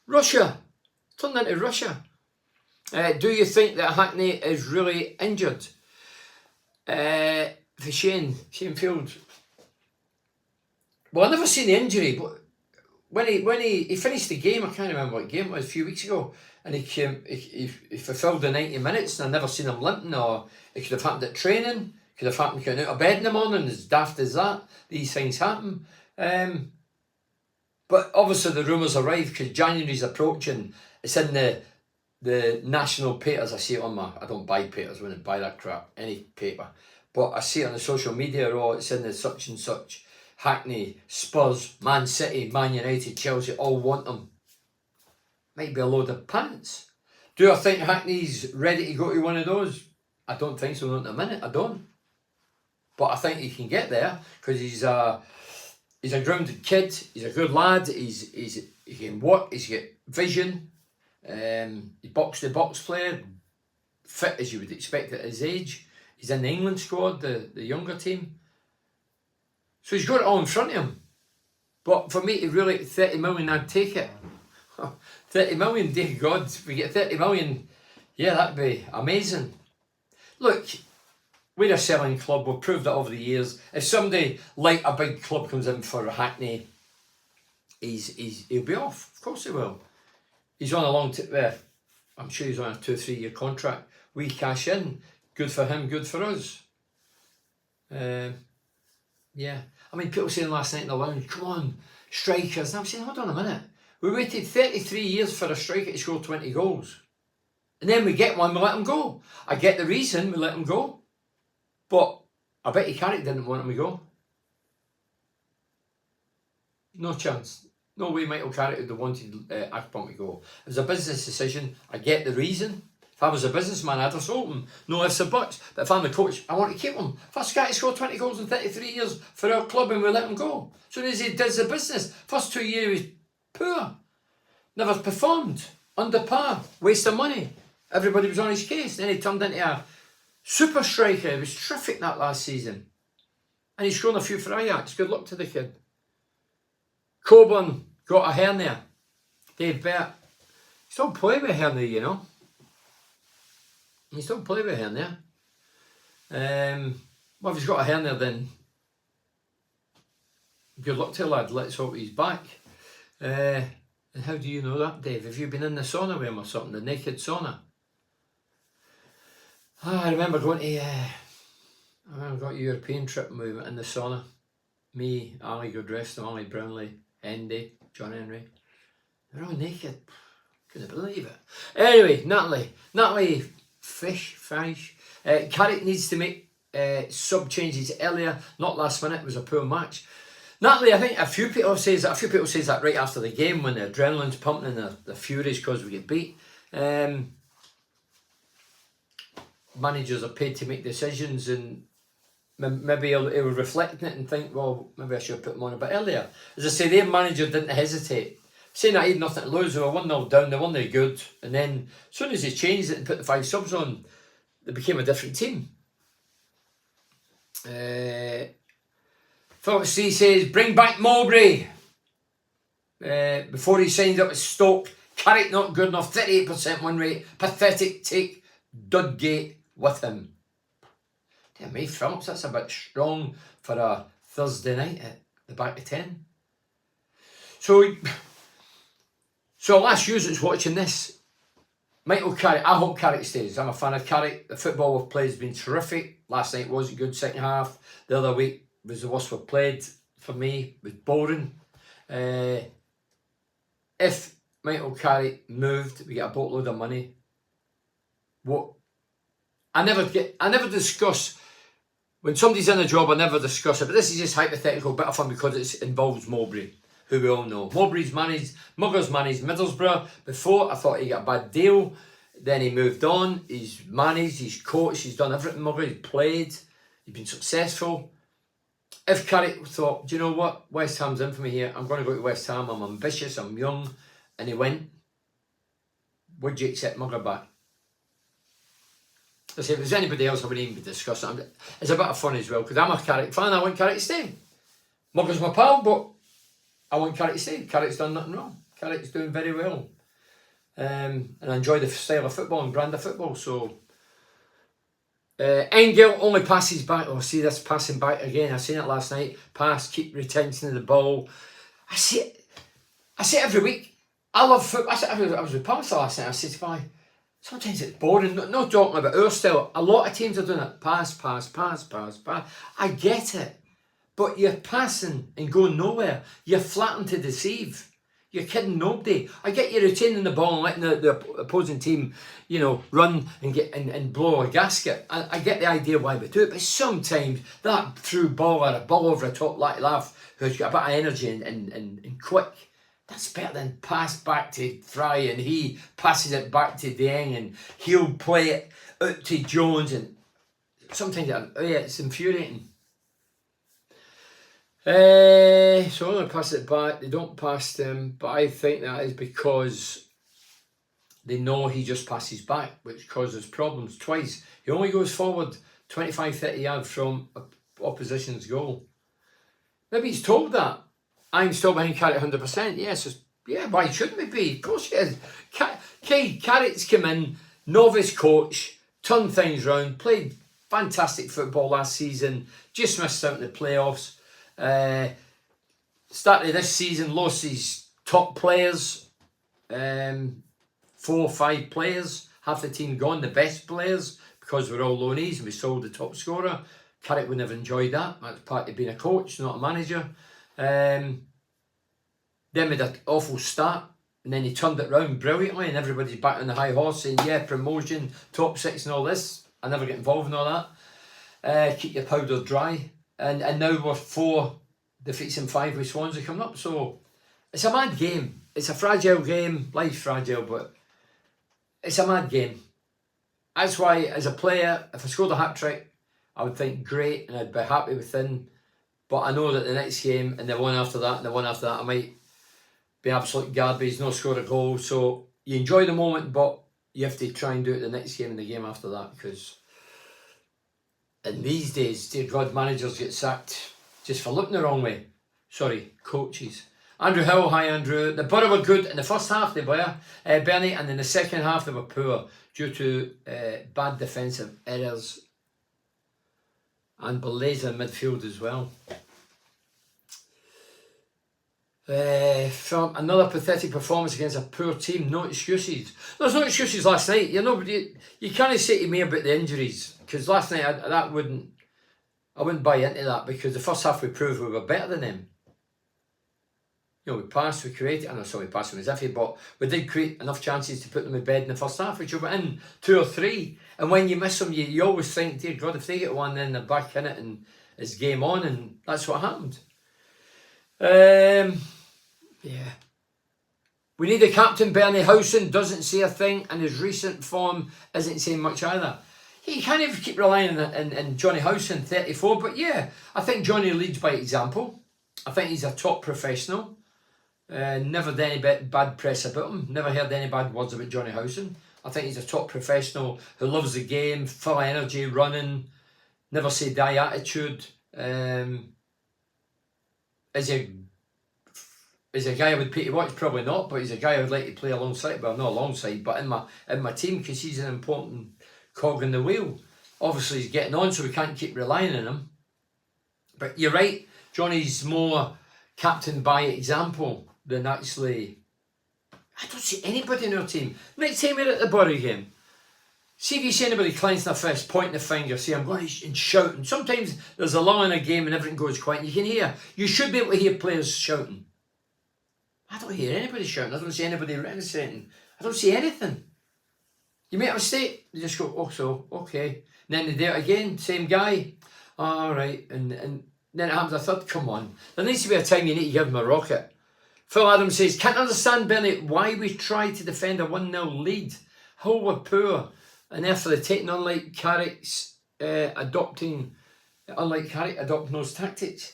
Russia. Turned into Russia. Do you think that Hackney is really injured? For Shane Field. Well, I never seen the injury, but when he finished the game, I can't remember what game it was, a few weeks ago, and he fulfilled the 90 minutes, and I never seen him limping, or it could have happened at training, could have happened getting out of bed in the morning, as daft as that. These things happen. But obviously the rumours arrived because January's approaching. It's in the national papers. I see it on I don't buy papers, I wouldn't buy that crap, any paper. But I see it on the social media, it's in the such and such. Hackney, Spurs, Man City, Man United, Chelsea, all want them. Might be a load of pants. Do I think Hackney's ready to go to one of those? I don't think so, not in a minute, I don't. But I think he can get there, because he's a grounded kid, he's a good lad, he can work, he's got vision, he's box-to-box player, fit as you would expect at his age. He's in the England squad, the younger team. So he's got it all in front of him. But for me to really, 30 million, I'd take it. 30 million, dear God, if we get 30 million, yeah, that'd be amazing. Look, we're a selling club, we've proved that over the years. If somebody like a big club comes in for Hackney, he'll be off. Of course he will. He's on a long, I'm sure he's on a 2-3 year contract. We cash in. Good for him, good for us. Yeah. I mean, people saying last night in the lounge, come on, strikers. And I'm saying, hold on a minute. We waited 33 years for a striker to score 20 goals. And then we get one, we let him go. I get the reason we let him go. But I bet Carrick didn't want him to go. No chance. No way Michael Carrick would have wanted Akpom to go. It was a business decision. I get the reason. If I was a businessman, I'd have sold him. No ifs or buts. But if I'm the coach, I want to keep him. First guy to score 20 goals in 33 years for our club, and we let him go. So as he does the business, first 2 years he was poor. Never performed. Under par. Waste of money. Everybody was on his case. Then he turned into a super striker. He was terrific that last season. And he's scored a few for Ajax. Good luck to the kid. Coburn got a hernia. Dave Bert. He still play with a hernia, you know. He still play with a hernia. Well, if he's got a hernia, then good luck to the lad. Let's hope he's back. And how do you know that, Dave? Have you been in the sauna with him or something? The naked sauna? I remember going to... I remember got a European trip movement in the sauna. Me, Ali Goodrest, Ali Brownlee, Hendy, John Henry. They're all naked. Couldn't believe it. Anyway, Natalie Fish. Carrick needs to make sub changes earlier, not last minute. It was a poor match. Natalie, I think a few people says that right after the game when the adrenaline's pumping and the fury's because we get beat. Managers are paid to make decisions, and maybe he'll reflect on it and think, well, maybe I should have put them on a bit earlier. As I say, their manager didn't hesitate. Saying that he had nothing to lose, they were 1-0 down, they weren't very good. And then as soon as he changed it and put the 5 subs on, they became a different team. Philip C says, bring back Mowbray. Before he signed up with Stoke, Carrick not good enough, 38% win rate, pathetic, take Dudgate with him. Dear me, Phillips, that's a bit strong for a Thursday night at the back of 10. So I'll ask you that's watching this. Michael Carrick, I hope Carrick stays. I'm a fan of Carrick. The football we've played has been terrific. Last night wasn't good, second half. The other week was the worst we've played for me. It was boring. If Michael Carrick moved, we get a boatload of money. What? I never discuss, when somebody's in a job, I never discuss it, but this is just hypothetical, bit of fun because it involves Mowbray, who we all know. Mowbray's managed, Muggers managed Middlesbrough before. I thought he got a bad deal. Then he moved on. He's managed, he's coached, he's done everything. Mugger, he's played, he's been successful. If Carrick thought, do you know what? West Ham's in for me here. I'm going to go to West Ham. I'm ambitious, I'm young. And he went. Would you accept Mugger back? I say, if there's anybody else, I wouldn't even be discussing it. It's a bit of fun as well, because I'm a Carrick fan. I want Carrick to stay. Mugger's my pal, but I want Carrick to stay. Carrick's done nothing wrong. Carrick's doing very well. And I enjoy the style of football and brand of football. So, Engel only passes back. Oh, see this passing back again. I seen it last night. Pass, keep retention of the ball. I see it every week. I love football. I was with Palmer last night. I said to my, sometimes it's boring. Not talking about our style. A lot of teams are doing it. Pass. I get it. But you're passing and going nowhere. You're flattened to deceive. You're kidding nobody. I get you retaining the ball and letting the opposing team, run and get and blow a gasket. I get the idea why we do it, but sometimes that through ball or a ball over the top like laugh, who's got a bit of energy and quick, that's better than pass back to Fry and he passes it back to Dieng and he'll play it out to Jones, and sometimes it's infuriating. So I'm going to pass it back. They don't pass them, but I think that is because they know he just passes back, which causes problems twice. He only goes forward 25-30 yards from opposition's goal. Maybe he's told that. I'm still behind Carrick 100%. Yes, yeah, why shouldn't we be? Of course he is. Carrick's come in, novice coach, turned things round, played fantastic football last season, just missed out in the playoffs. Started this season, lost his top players, 4 or 5 players, half the team gone, the best players, because we're all loanees and we sold the top scorer. Carrick would never enjoyed that. That's part of being a coach, not a manager. Then we had an awful start, and then he turned it round brilliantly, and everybody's back on the high horse saying, yeah, promotion, top 6 and all this. I never get involved in all that. Keep your powder dry. And now we're 4 defeats and 5 with Swansea coming up. So it's a mad game. It's a fragile game. Life's fragile, but it's a mad game. That's why, as a player, if I scored a hat-trick, I would think great and I'd be happy within. But I know that the next game and the one after that and the one after that, I might be absolute garbage, no score a goal. So you enjoy the moment, but you have to try and do it the next game and the game after that, because in these days, dear God, managers get sacked just for looking the wrong way. Sorry, coaches. Andrew Hill, hi Andrew. The Borough were good in the first half, they were, Bernie, and in the second half they were poor due to bad defensive errors and Beleza in midfield as well. From another pathetic performance against a poor team, no excuses. There's no excuses last night. You can't say to me about the injuries, because last night I wouldn't buy into that, because the first half we proved we were better than them. We passed, we created, I know so we passed them as iffy, but we did create enough chances to put them in bed in the first half, which we went in 2 or 3. And when you miss them, you always think, dear God, if they get one, then they're back in it and it's game on, and that's what happened. Yeah. We need a captain. Bernie Howson doesn't say a thing, and his recent form isn't saying much either. You can't even keep relying on Johnny Howson, 34, but yeah, I think Johnny leads by example. I think he's a top professional. Never did any bad press about him. Never heard any bad words about Johnny Howson. I think he's a top professional who loves the game, full of energy, running, never say die attitude. Is he a guy I would pay to watch? Probably not, but he's a guy I would like to play alongside. Well, not alongside, but in my team, because he's an important cog in the wheel. Obviously, he's getting on, so we can't keep relying on him. But you're right, Johnny's more captain by example than actually. I don't see anybody in our team. Next time we're at the Borough game, see if you see anybody clenching their fist, pointing the finger, say I'm going and shouting. Sometimes there's a lull in a game and everything goes quiet. You can hear. You should be able to hear players shouting. I don't hear anybody shouting. I don't see anybody reticent. I don't see anything. You make a mistake, you just go, oh, so, okay. And then they do it again, same guy. All right. And then it happens a third. Come on. There needs to be a time you need to give him a rocket. Phil Adams says, can't understand, Bernie, why we try to defend a 1-0 lead. Hull were poor. And therefore they're taking unlike Carrick's adopting those tactics.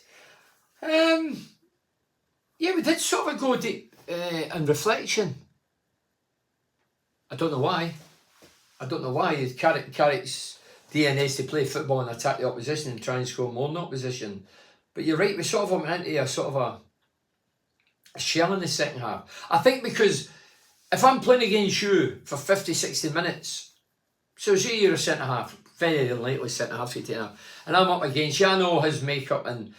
Yeah, we did sort of go deep in reflection. I don't know why. Carrick's DNA is to play football and attack the opposition and try and score more than the opposition. But you're right, we sort of went into a sort of a shell in the second half. I think because if I'm playing against you for 50, 60 minutes, so say you're a centre-half, very unlikely centre-half, and I'm up against you, I know his makeup and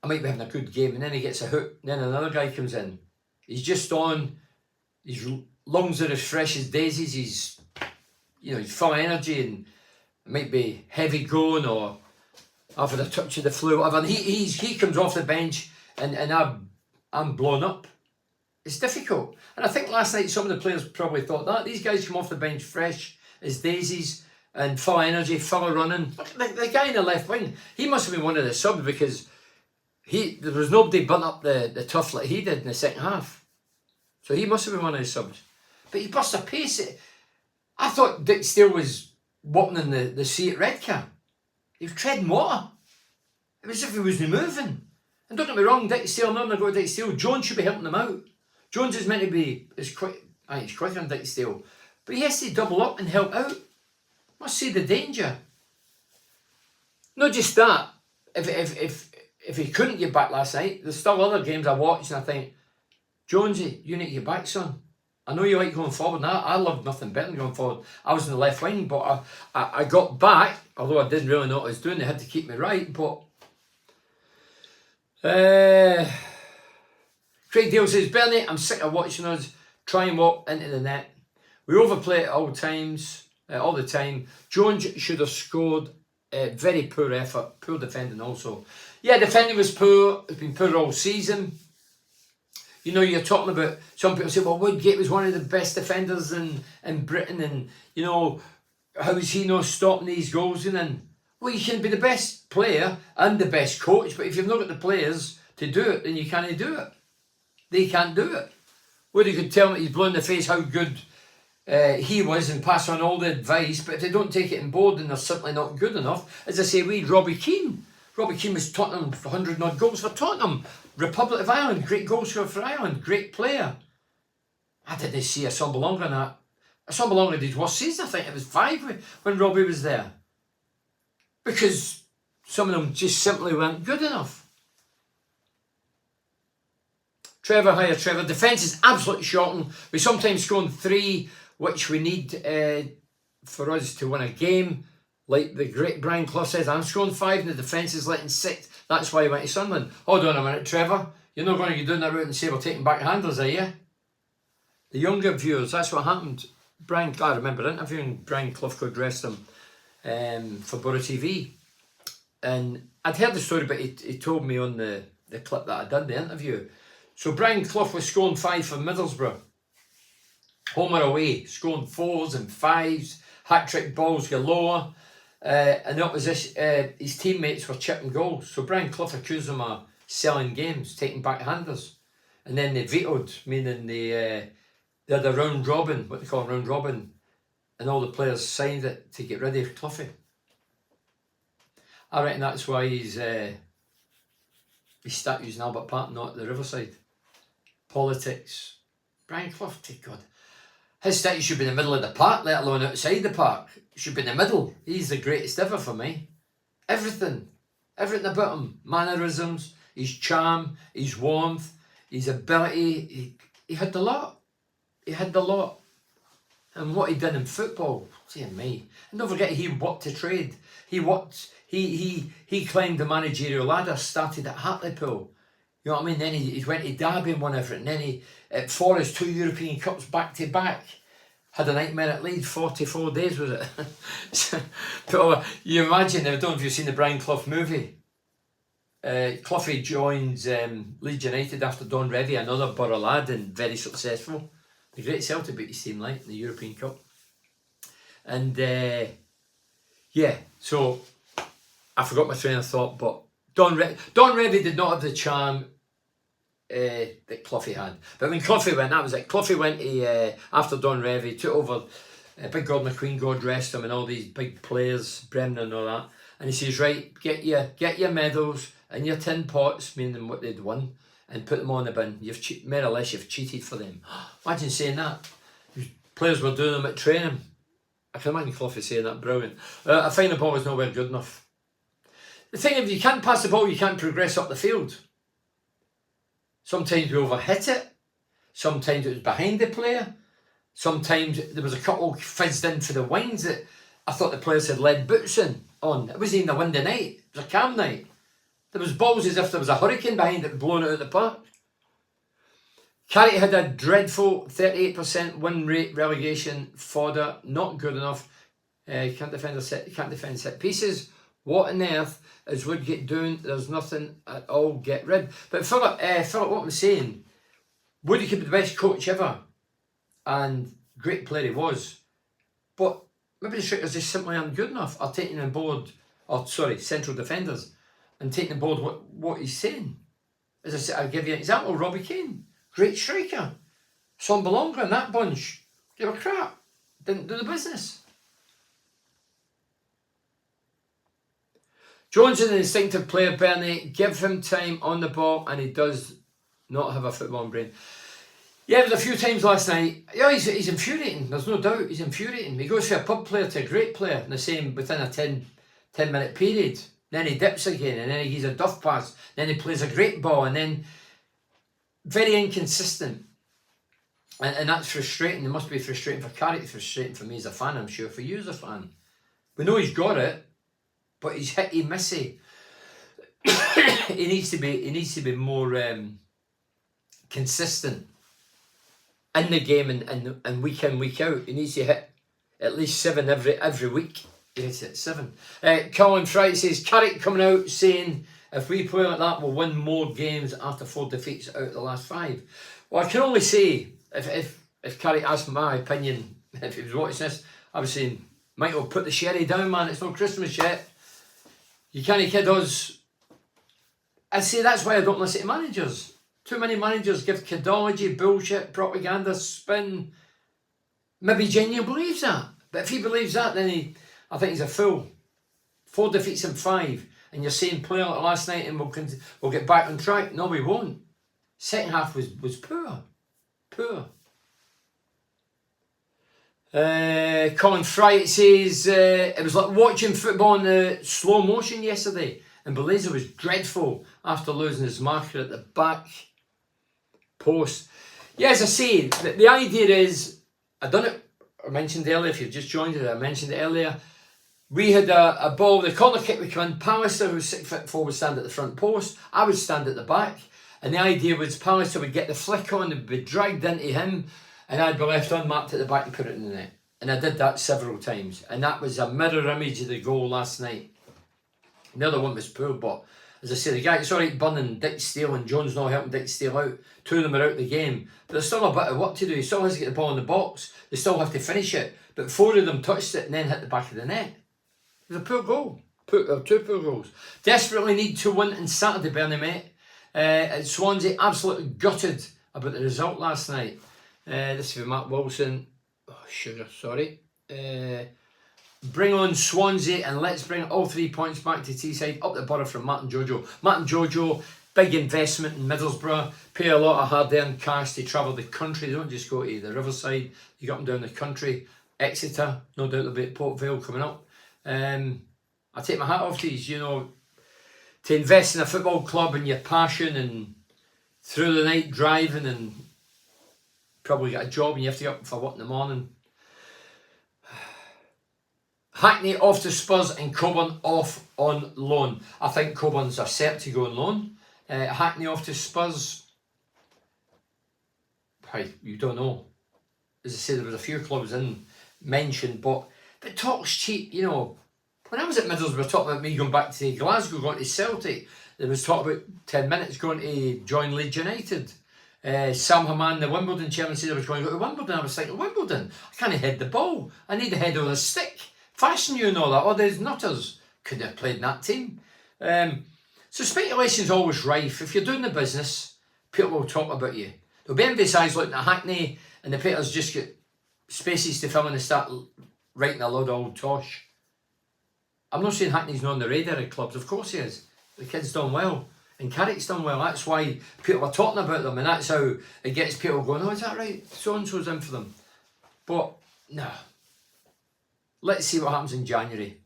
I might be having a good game, and then he gets a hook, and then another guy comes in. He's just on, his lungs are as fresh as daisies, he's full of energy and might be heavy going or after the touch of the flu, whatever. And he comes off the bench and I'm blown up. It's difficult. And I think last night some of the players probably thought that. These guys come off the bench fresh as daisies and full of energy, full of running. The guy in the left wing, he must have been one of the subs, because there was nobody burnt up the tough like he did in the second half. So he must have been one of the subs. But he burst a pace. I thought Dick Steele was walking in the sea at Redcar. He was treading water. It was as if he wasn't moving. And don't get me wrong, Dick Steele, I'm not going to go to Dick Steele. Jones should be helping him out. Jones is meant to be he's quicker than Dick Steele. But he has to double up and help out. Must see the danger. Not just that. If he couldn't get back last night, there's still other games I watched and I think, Jonesy, you need to get back, son. I know you like going forward, and I love nothing better than going forward. I was in the left wing, but I got back, although I didn't really know what I was doing. They had to keep me right, but Craig Dale says, Bernie, I'm sick of watching us try and walk into the net. We overplay it all the time. Jones should have scored. Very poor effort, poor defending also. Yeah, defending was poor. It's been poor all season. You're talking about, some people say, well, Woodgate was one of the best defenders in Britain, and, how is he not stopping these goals? And then, well, you can be the best player and the best coach, but if you've not got the players to do it, then you can't do it. They can't do it. Woody could tell me he's blown in the face how good he was and pass on all the advice, but if they don't take it on board, then they're simply not good enough. As I say, Robbie Keane. Robbie Keane was Tottenham for 100 odd goals for Tottenham. Republic of Ireland, great goal scorer for Ireland, great player. I didn't see Assombalonga in that. Assombalonga did his worst season, I think it was 5 when Robbie was there. Because some of them just simply weren't good enough. Trevor, hiya Trevor. Defence is absolutely shocking. We sometimes score 3, which we need for us to win a game. Like the great Brian Clough says, I'm scoring 5 and the defence is letting 6. That's why I went to Sunderland. Hold on a minute, Trevor. You're not going to get down that route and say we're taking back handers, are you? The younger viewers, that's what happened. I remember interviewing Brian Clough, God rest him, for Borough TV. And I'd heard the story, but he told me on the clip that I'd done the interview. So Brian Clough was scoring 5 for Middlesbrough. Home or away, scoring 4s and 5s, hat-trick balls galore. And the opposition, his teammates were chipping goals. So Brian Clough accused him of selling games, taking back handers. And then they vetoed, meaning they had a round robin, what they call a round robin, and all the players signed it to get rid of Cloughie. I reckon that's why his statue's in Albert Park, not at the Riverside. Politics. Brian Clough, take God. His statue should be in the middle of the park, let alone outside the park. It should be in the middle. He's the greatest ever for me. Everything. Everything about him. Mannerisms, his charm, his warmth, his ability. He had the lot. He had the lot. And what he did in football, dear me. And don't forget, he worked a trade. He climbed the managerial ladder, started at Hartlepool. You know what I mean? Then he went to Derby and won everything. Then he, at Forest, 2 European Cups back to back. Had a nightmare at Leeds, 44 days was it? But you imagine, I don't know if you've seen the Brian Clough movie. Cloughie joins Leeds United after Don Revie, another Borough lad and very successful. The great Celtic beat his team like in the European Cup. And yeah, so I forgot my train of thought, but Don Revie did not have the charm that Cloughie had. But when Cloughie went, that was it. Cloughie went after Don Revie, took over Big God McQueen, God rest him, and all these big players, Bremner and all that. And he says, right, get your medals and your tin pots, meaning what they'd won, and put them on the bin. More or less, you've cheated for them. Imagine saying that. Players were doing them at training. I can imagine Cloughie saying that, brilliant. I find the ball was nowhere good enough. The thing, if you can't pass the ball, you can't progress up the field. Sometimes we overhit it. Sometimes it was behind the player. Sometimes there was a couple fizzed in for the wings that I thought the players had lead boots on. It wasn't even a windy night. It was a calm night. There was balls as if there was a hurricane behind it blowing it out of the park. Carrick had a dreadful 38% win rate, relegation fodder, not good enough. Can't defend set pieces. What on earth is Woodgate doing? There's nothing at all. Get rid. But Philip, what I'm saying, Woodgate could be the best coach ever, and great player he was. But maybe the strikers just simply aren't good enough. Are taking on board, central defenders, and taking on board what he's saying. As I said, I'll give you an example. Robbie Keane, great striker. Assombalonga and that bunch, they were crap. Didn't do the business. Jones is an instinctive player, Bernie. Give him time on the ball, and he does not have a football brain. Yeah, there was a few times last night. Yeah, he's infuriating. There's no doubt. He's infuriating. He goes from a pub player to a great player in the same within a 10-minute period. Then he dips again, and then he gives a duff pass. Then he plays a great ball, and then very inconsistent. And that's frustrating. It must be frustrating for Carrick. Frustrating for me as a fan. I'm sure for you as a fan. We know he's got it. But he's hitty missy. he needs to be more consistent in the game and week in, week out. He needs to hit at least 7 every week. He hits it 7. Colin Fry says Carrick coming out saying if we play like that we'll win more games after 4 defeats out of the last 5. Well, I can only say if Carrick asked my opinion, if he was watching this, I was saying, Michael, put the sherry down, man. It's not Christmas yet. You can't kid us. I say that's why I don't listen to managers. Too many managers give kidology, bullshit, propaganda, spin. maybe genuinely believes that. But if he believes that, then I think he's a fool. 4 defeats in 5, and you're saying play like last night and we'll get back on track. No, we won't. Second half was poor. Poor. Colin Fright says, it was like watching football in slow motion yesterday, and Beleza was dreadful after losing his marker at the back post. Yeah, as I say, the idea is, I mentioned earlier, if you've just joined it, I mentioned it earlier, we had a ball, the corner kick would come in, Pallister, who was 6'4", would stand at the front post, I would stand at the back, and the idea was Pallister would get the flick on, it would be dragged into him, and I'd be left unmarked at the back and put it in the net. And I did that several times, and that was a mirror image of the goal last night. The other one was poor, but as I say, the guy, it's alright burning Dick Steele and Jones not helping Dick Steele out. 2 of them are out the game. But there's still a bit of work to do. He still has to get the ball in the box. They still have to finish it. But 4 of them touched it and then hit the back of the net. It was a poor goal. 2 poor goals. Desperately need to win on Saturday, Bernie, mate. At Swansea, absolutely gutted about the result last night. This is for Matt Wilson. Oh, sugar, sorry. Bring on Swansea and let's bring all 3 points back to Teesside. Up the borough from Matt and Jojo. Matt and Jojo, big investment in Middlesbrough. Pay a lot of hard-earned cash to travel the country. They don't just go to the riverside. You got them down the country. Exeter, no doubt they'll be at Port Vale coming up. I take my hat off to these, you know, to invest in a football club and your passion and through the night driving and probably get a job and you have to get up for work in the morning. Hackney off to Spurs and Coburn off on loan. I think Coburn's are set to go on loan. Hackney off to Spurs. You don't know. As I said, there was a few clubs in mentioned, but talk's cheap, you know. When I was at Middlesbrough, talking about me going back to Glasgow, going to Celtic, there was talk about 10 minutes going to join Leeds United. Sam Haman, the Wimbledon chairman, said I was going to go to Wimbledon. I was thinking, Wimbledon? I can't head the ball. I need a head on a stick. Fashion you and all that. Oh, there's nutters. Could have played in that team. So speculation's always rife. If you're doing the business, people will talk about you. There'll be envious eyes looking at Hackney and the papers just get spaces to fill in and start writing a load of old tosh. I'm not saying Hackney's not on the radar of clubs. Of course he is. The kid's done well. And Carrick's done well. That's why people are talking about them. And that's how it gets people going, oh, is that right? So-and-so's in for them. But, no. Let's see what happens in January.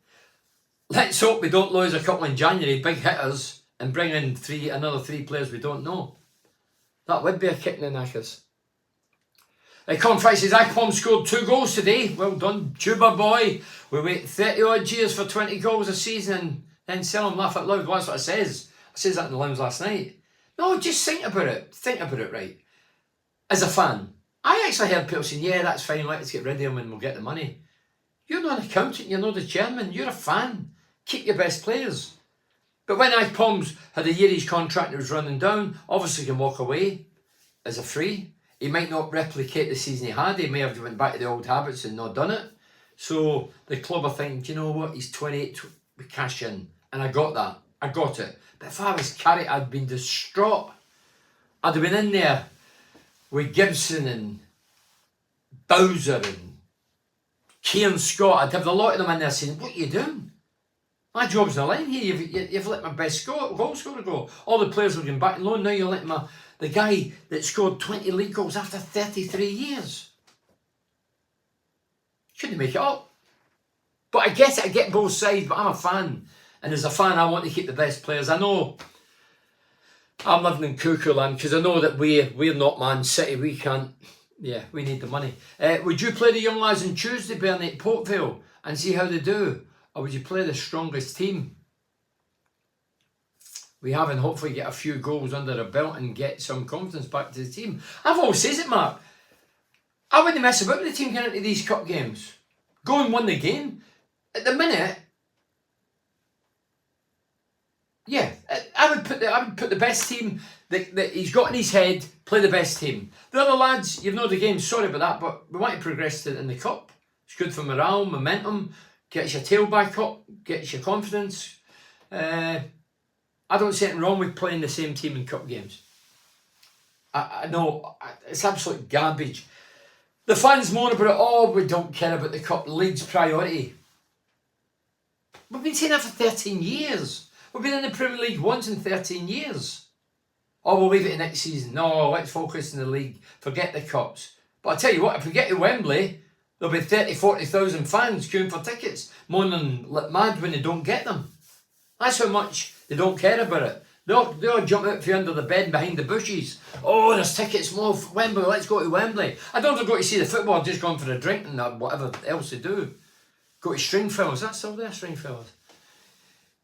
Let's hope we don't lose a couple in January, big hitters, and bring in another 3 players we don't know. That would be a kick in the knackers. Colin Fry says, Akpom scored 2 goals today. Well done, Tuba boy. We wait 30 odd years for 20 goals a season and then sell them, laugh out loud. Well, that's what it says. I says that in the lounge last night. No, just think about it. Think about it, right? As a fan, I actually heard people saying, yeah, that's fine, let's get rid of him and we'll get the money. You're not an accountant, you're not the chairman, you're a fan. Keep your best players. But when Akpom's had a year his contract and was running down, obviously he can walk away as a free. He might not replicate the season he had. He may have went back to the old habits and not done it. So the club are thinking, do you know what? He's 28, we cash in. And I got that. I got it. But if I was Carrick, I'd been distraught. I'd have been in there with Gibson and Bowser and Kieran Scott. I'd have a lot of them in there saying, what are you doing? My job's on the line here. You've let my best goal scorer go. All the players are going back on loan. Now you're letting the guy that scored 20 league goals after 33 years. Couldn't make it up. But I get it. I get both sides. But I'm a fan. And as a fan, I want to keep the best players. I know I'm living in cuckoo land because I know that we're not Man City. We can't. Yeah, we need the money. Would you play the young lads on Tuesday, Bernie, at Port Vale and see how they do? Or would you play the strongest team? We have and hopefully get a few goals under the belt and get some confidence back to the team. I've always said it, Mark. I wouldn't mess about with the team getting into these cup games. Go and win the game. At the minute, yeah, I would put the best team that he's got in his head, play the best team. The other lads, you've known the game, sorry about that, but we want to progress in the cup. It's good for morale, momentum, gets your tail back up, gets your confidence. I don't see anything wrong with playing the same team in cup games. I know, it's absolute garbage. The fans moan about it. Oh, we don't care about the cup. League's priority. We've been saying that for 13 years. We've been in the Premier League once in 13 years. Oh, we'll leave it to next season. No, let's focus on the league. Forget the cups. But I tell you what, if we get to Wembley, there'll be 30, 40,000 fans queuing for tickets, moaning like mad when they don't get them. That's how much they don't care about it. They'll jump out from under the bed behind the bushes. Oh, there's tickets more for Wembley. Let's go to Wembley. I don't have to go to see the football. Just gone for a drink and whatever else they do. Go to Stringfellows. That's still there, Stringfellows.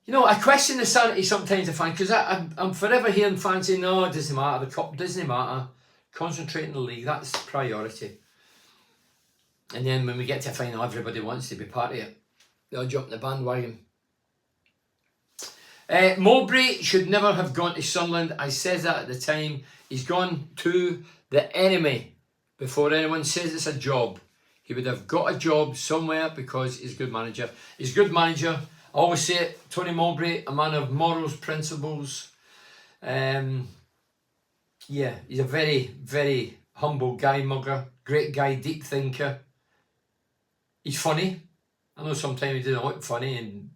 You know, I question the sanity sometimes of fans because I'm forever hearing fans saying, no, it doesn't matter. The cup doesn't matter. Concentrate on the league. That's priority. And then when we get to a final, everybody wants to be part of it. They'll jump in the bandwagon. Mowbray should never have gone to Sunderland. I said that at the time. He's gone to the enemy before anyone says it's a job. He would have got a job somewhere because he's a good manager. He's a good manager. I always say it, Tony Mowbray, a man of morals, principles. Yeah, he's a very, very humble guy, mugger. Great guy, deep thinker. He's funny. I know sometimes he doesn't look funny and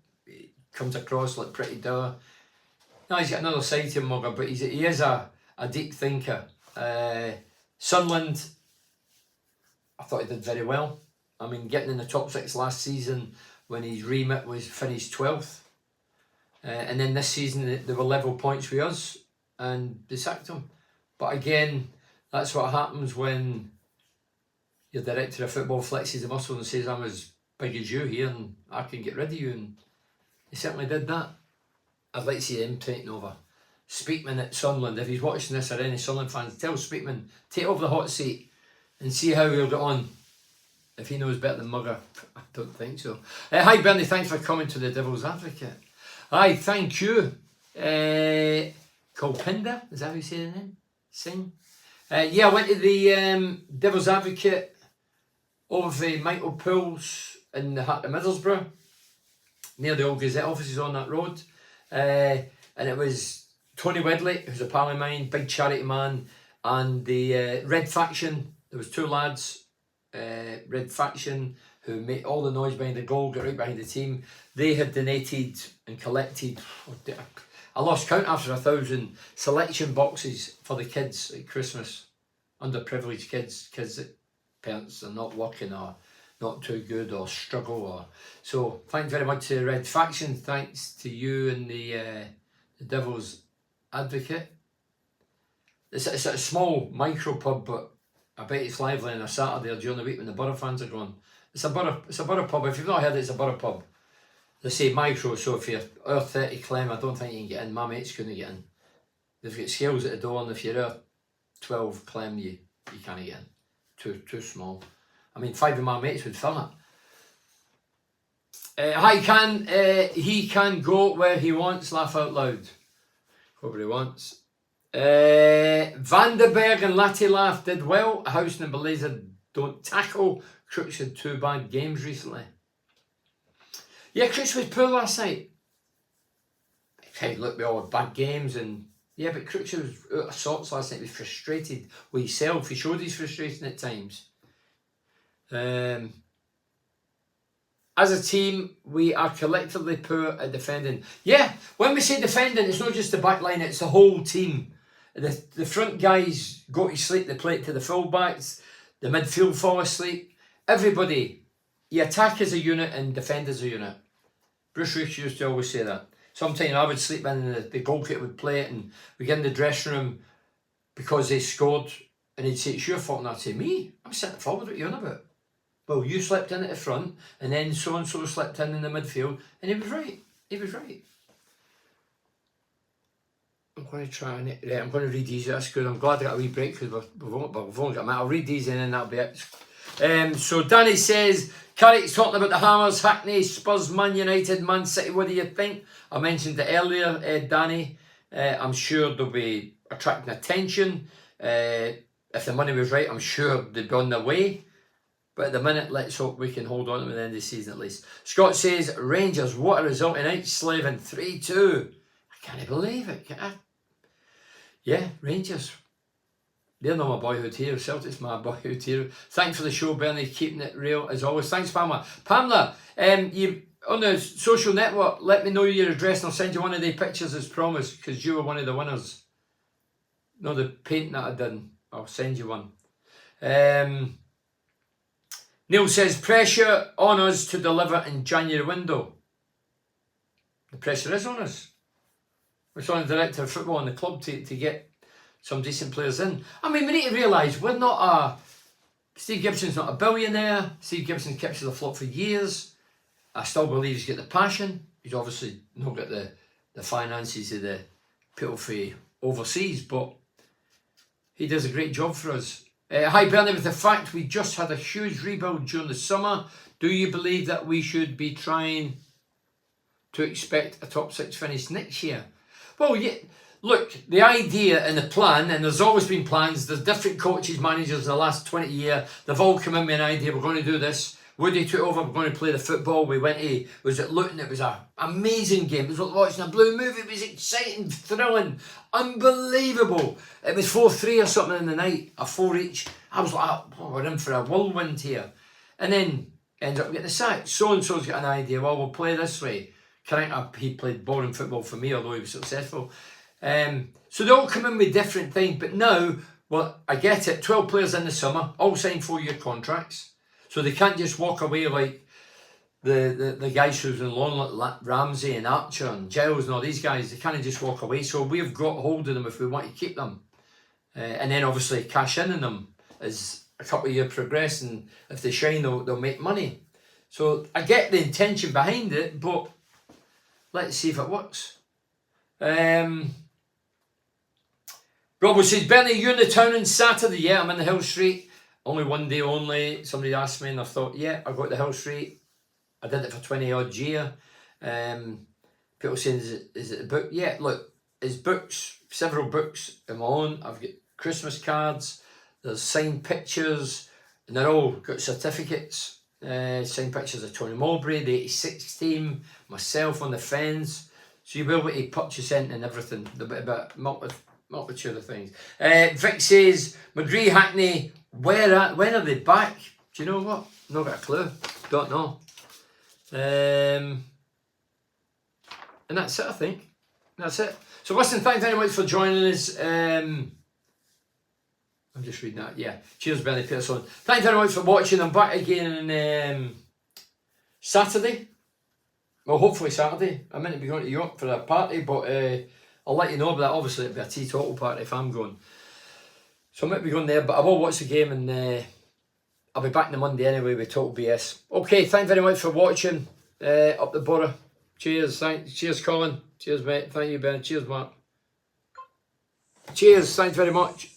comes across like pretty dour. No, he's got another side to him, mugger, but he is a deep thinker. Sunderland, I thought he did very well. I mean, getting in the top 6 last season when his remit was finished 12th. And then this season they were level points with us and they sacked him. But again, that's what happens when your director of football flexes the muscle and says, I'm as big as you here and I can get rid of you. And he certainly did that. I'd like to see him taking over. Speakman at Sunderland, if he's watching this or any Sunderland fans, tell Speakman, take over the hot seat and see how he'll get on. If he knows better than Mugger, I don't think so. Hi Bernie, thanks for coming to the Devil's Advocate. Hi, thank you. Kolpinda, is that how you say the name? Sing. Yeah, I went to the Devil's Advocate over for Michael Pools in the heart of Middlesbrough, near the old Gazette offices on that road. And it was Tony Wedley, who's a pal of mine, big charity man, and the Red Faction. There was 2 lads, Red Faction, who made all the noise behind the goal, got right behind the team. They had donated and collected, I lost count after 1,000 selection boxes for the kids at Christmas. Underprivileged kids that parents are not working or not too good or struggle. So thanks very much to the Red Faction. Thanks to you and the Devil's Advocate. It's a small micro pub, but I bet it's lively on a Saturday or during the week when the Borough fans are gone. It's a Borough pub. If you've not heard it, it's a Borough pub. They say micro, so if you're R30 Clem, I don't think you can get in. My mates couldn't get in. They've got scales at the door, and if you're R12 Clem, you can't get in. Too small. I mean, 5 of my mates would fill it. He can go where he wants, laugh out loud. Whoever he wants. Vandenberg and Latte did well. Housen and Belazer don't tackle. Crooks had 2 bad games recently. Yeah, Crooks was poor last night. Okay, look, we all had bad games and yeah, but Crooks was out of sorts last night. He was frustrated with himself. He showed his frustration at times. As a team, we are collectively poor at defending. Yeah, when we say defending, it's not just the back line, it's the whole team. The front guys go to sleep, they play it to the full backs, the midfield fall asleep. Everybody, you attack as a unit and defend as a unit. Bruce Rooks used to always say that. Sometimes I would sleep in and the goalkeeper would play it and we get in the dressing room because they scored and he'd say, it's your fault, and I'd say, me? I'm sitting forward, what are you on about? Well, you slept in at the front and then so-and-so slept in the midfield, and he was right. He was right. I'm going to try and... Right, I'm going to read these. That's good. I'm glad I got a wee break because we've only got a minute. I'll read these in and that'll be it. So Danny says, Carrick's talking about the Hammers, Hackney, Spurs, Man United, Man City. What do you think? I mentioned it earlier, Danny. I'm sure they'll be attracting attention. If the money was right, I'm sure they'd be on their way. But at the minute, let's hope we can hold on to them at the end of the season at least. Scott says, Rangers, what a result tonight, slaving 3-2. I can't believe it. Yeah, Rangers. They're not my boyhood hero. Celtic's my boyhood hero. Thanks for the show, Bernie. Keeping it real as always. Thanks, Pamela. Pamela, you on the social network, let me know your address and I'll send you one of the pictures as promised, because you were one of the winners. No, the painting that I done. I'll send you one. Neil says, pressure on us to deliver in January window. The pressure is on us. We're on the director of football in the club to get some decent players in. I mean, we need to realise we're not Steve Gibson's not a billionaire. Steve Gibson kept us afloat for years. I still believe he's got the passion. He's obviously not got the finances of the people for overseas, but he does a great job for us. Hi Bernie, with the fact we just had a huge rebuild during the summer, do you believe that we should be trying to expect a top 6 finish next year? Well, yeah, look, the idea and the plan, and there's always been plans, there's different coaches, managers in the last 20 years, they've all come in with an idea, we're going to do this. Woody took over, we're going to play the football. We went to, was at Luton, it was an amazing game. It was like watching a blue movie, it was exciting, thrilling, unbelievable. It was 4-3 or something in the night, a 4 each. I was like, oh, we're in for a whirlwind here. And then ended up getting the sack. So-and-so's got an idea, well, we'll play this way. He played boring football for me, although he was successful. So they all come in with different things, but now, well, I get it, 12 players in the summer, all signed 4-year contracts. So they can't just walk away like the guys who's in loan, like Ramsey and Archer and Giles and all these guys. They can't just walk away. So we've got hold of them if we want to keep them. And then obviously cash in on them as a couple of years progress, and if they shine, they'll make money. So I get the intention behind it, but let's see if it works. Robert says, Bernie, you in the town on Saturday? Yeah, I'm in the Hill Street. Only one day only. Somebody asked me and I thought, yeah, I'll go to the Hill Street. I did it for 20 odd years. People saying, is it a book? Yeah, look, it's books, several books of my own. I've got Christmas cards, there's signed pictures, and they're all got certificates. Signed pictures of Tony Mowbray, the 86 team, myself on the fence. So you'll be able to purchase anything and everything. There'll be about multitude of things. Vic says, McGree, Hackney, when are they back? Do you know what? Not got a clue. Don't know. And that's it, I think. That's it. So listen, thanks very much for joining us. I'm just reading that. Yeah. Cheers, Benny Pearson. Thanks very much for watching. I'm back again on Saturday. Well, hopefully Saturday. I'm meant to be going to York for a party, but I'll let you know about that. Obviously, it'll be a teetotal party if I'm going. So I might be going there, but I will watch the game, and I'll be back on the Monday anyway with Total BS. Okay, thanks very much for watching. Up the borough. Cheers. Cheers, Colin. Cheers, mate. Thank you, Ben. Cheers, Mark. Cheers. Thanks very much.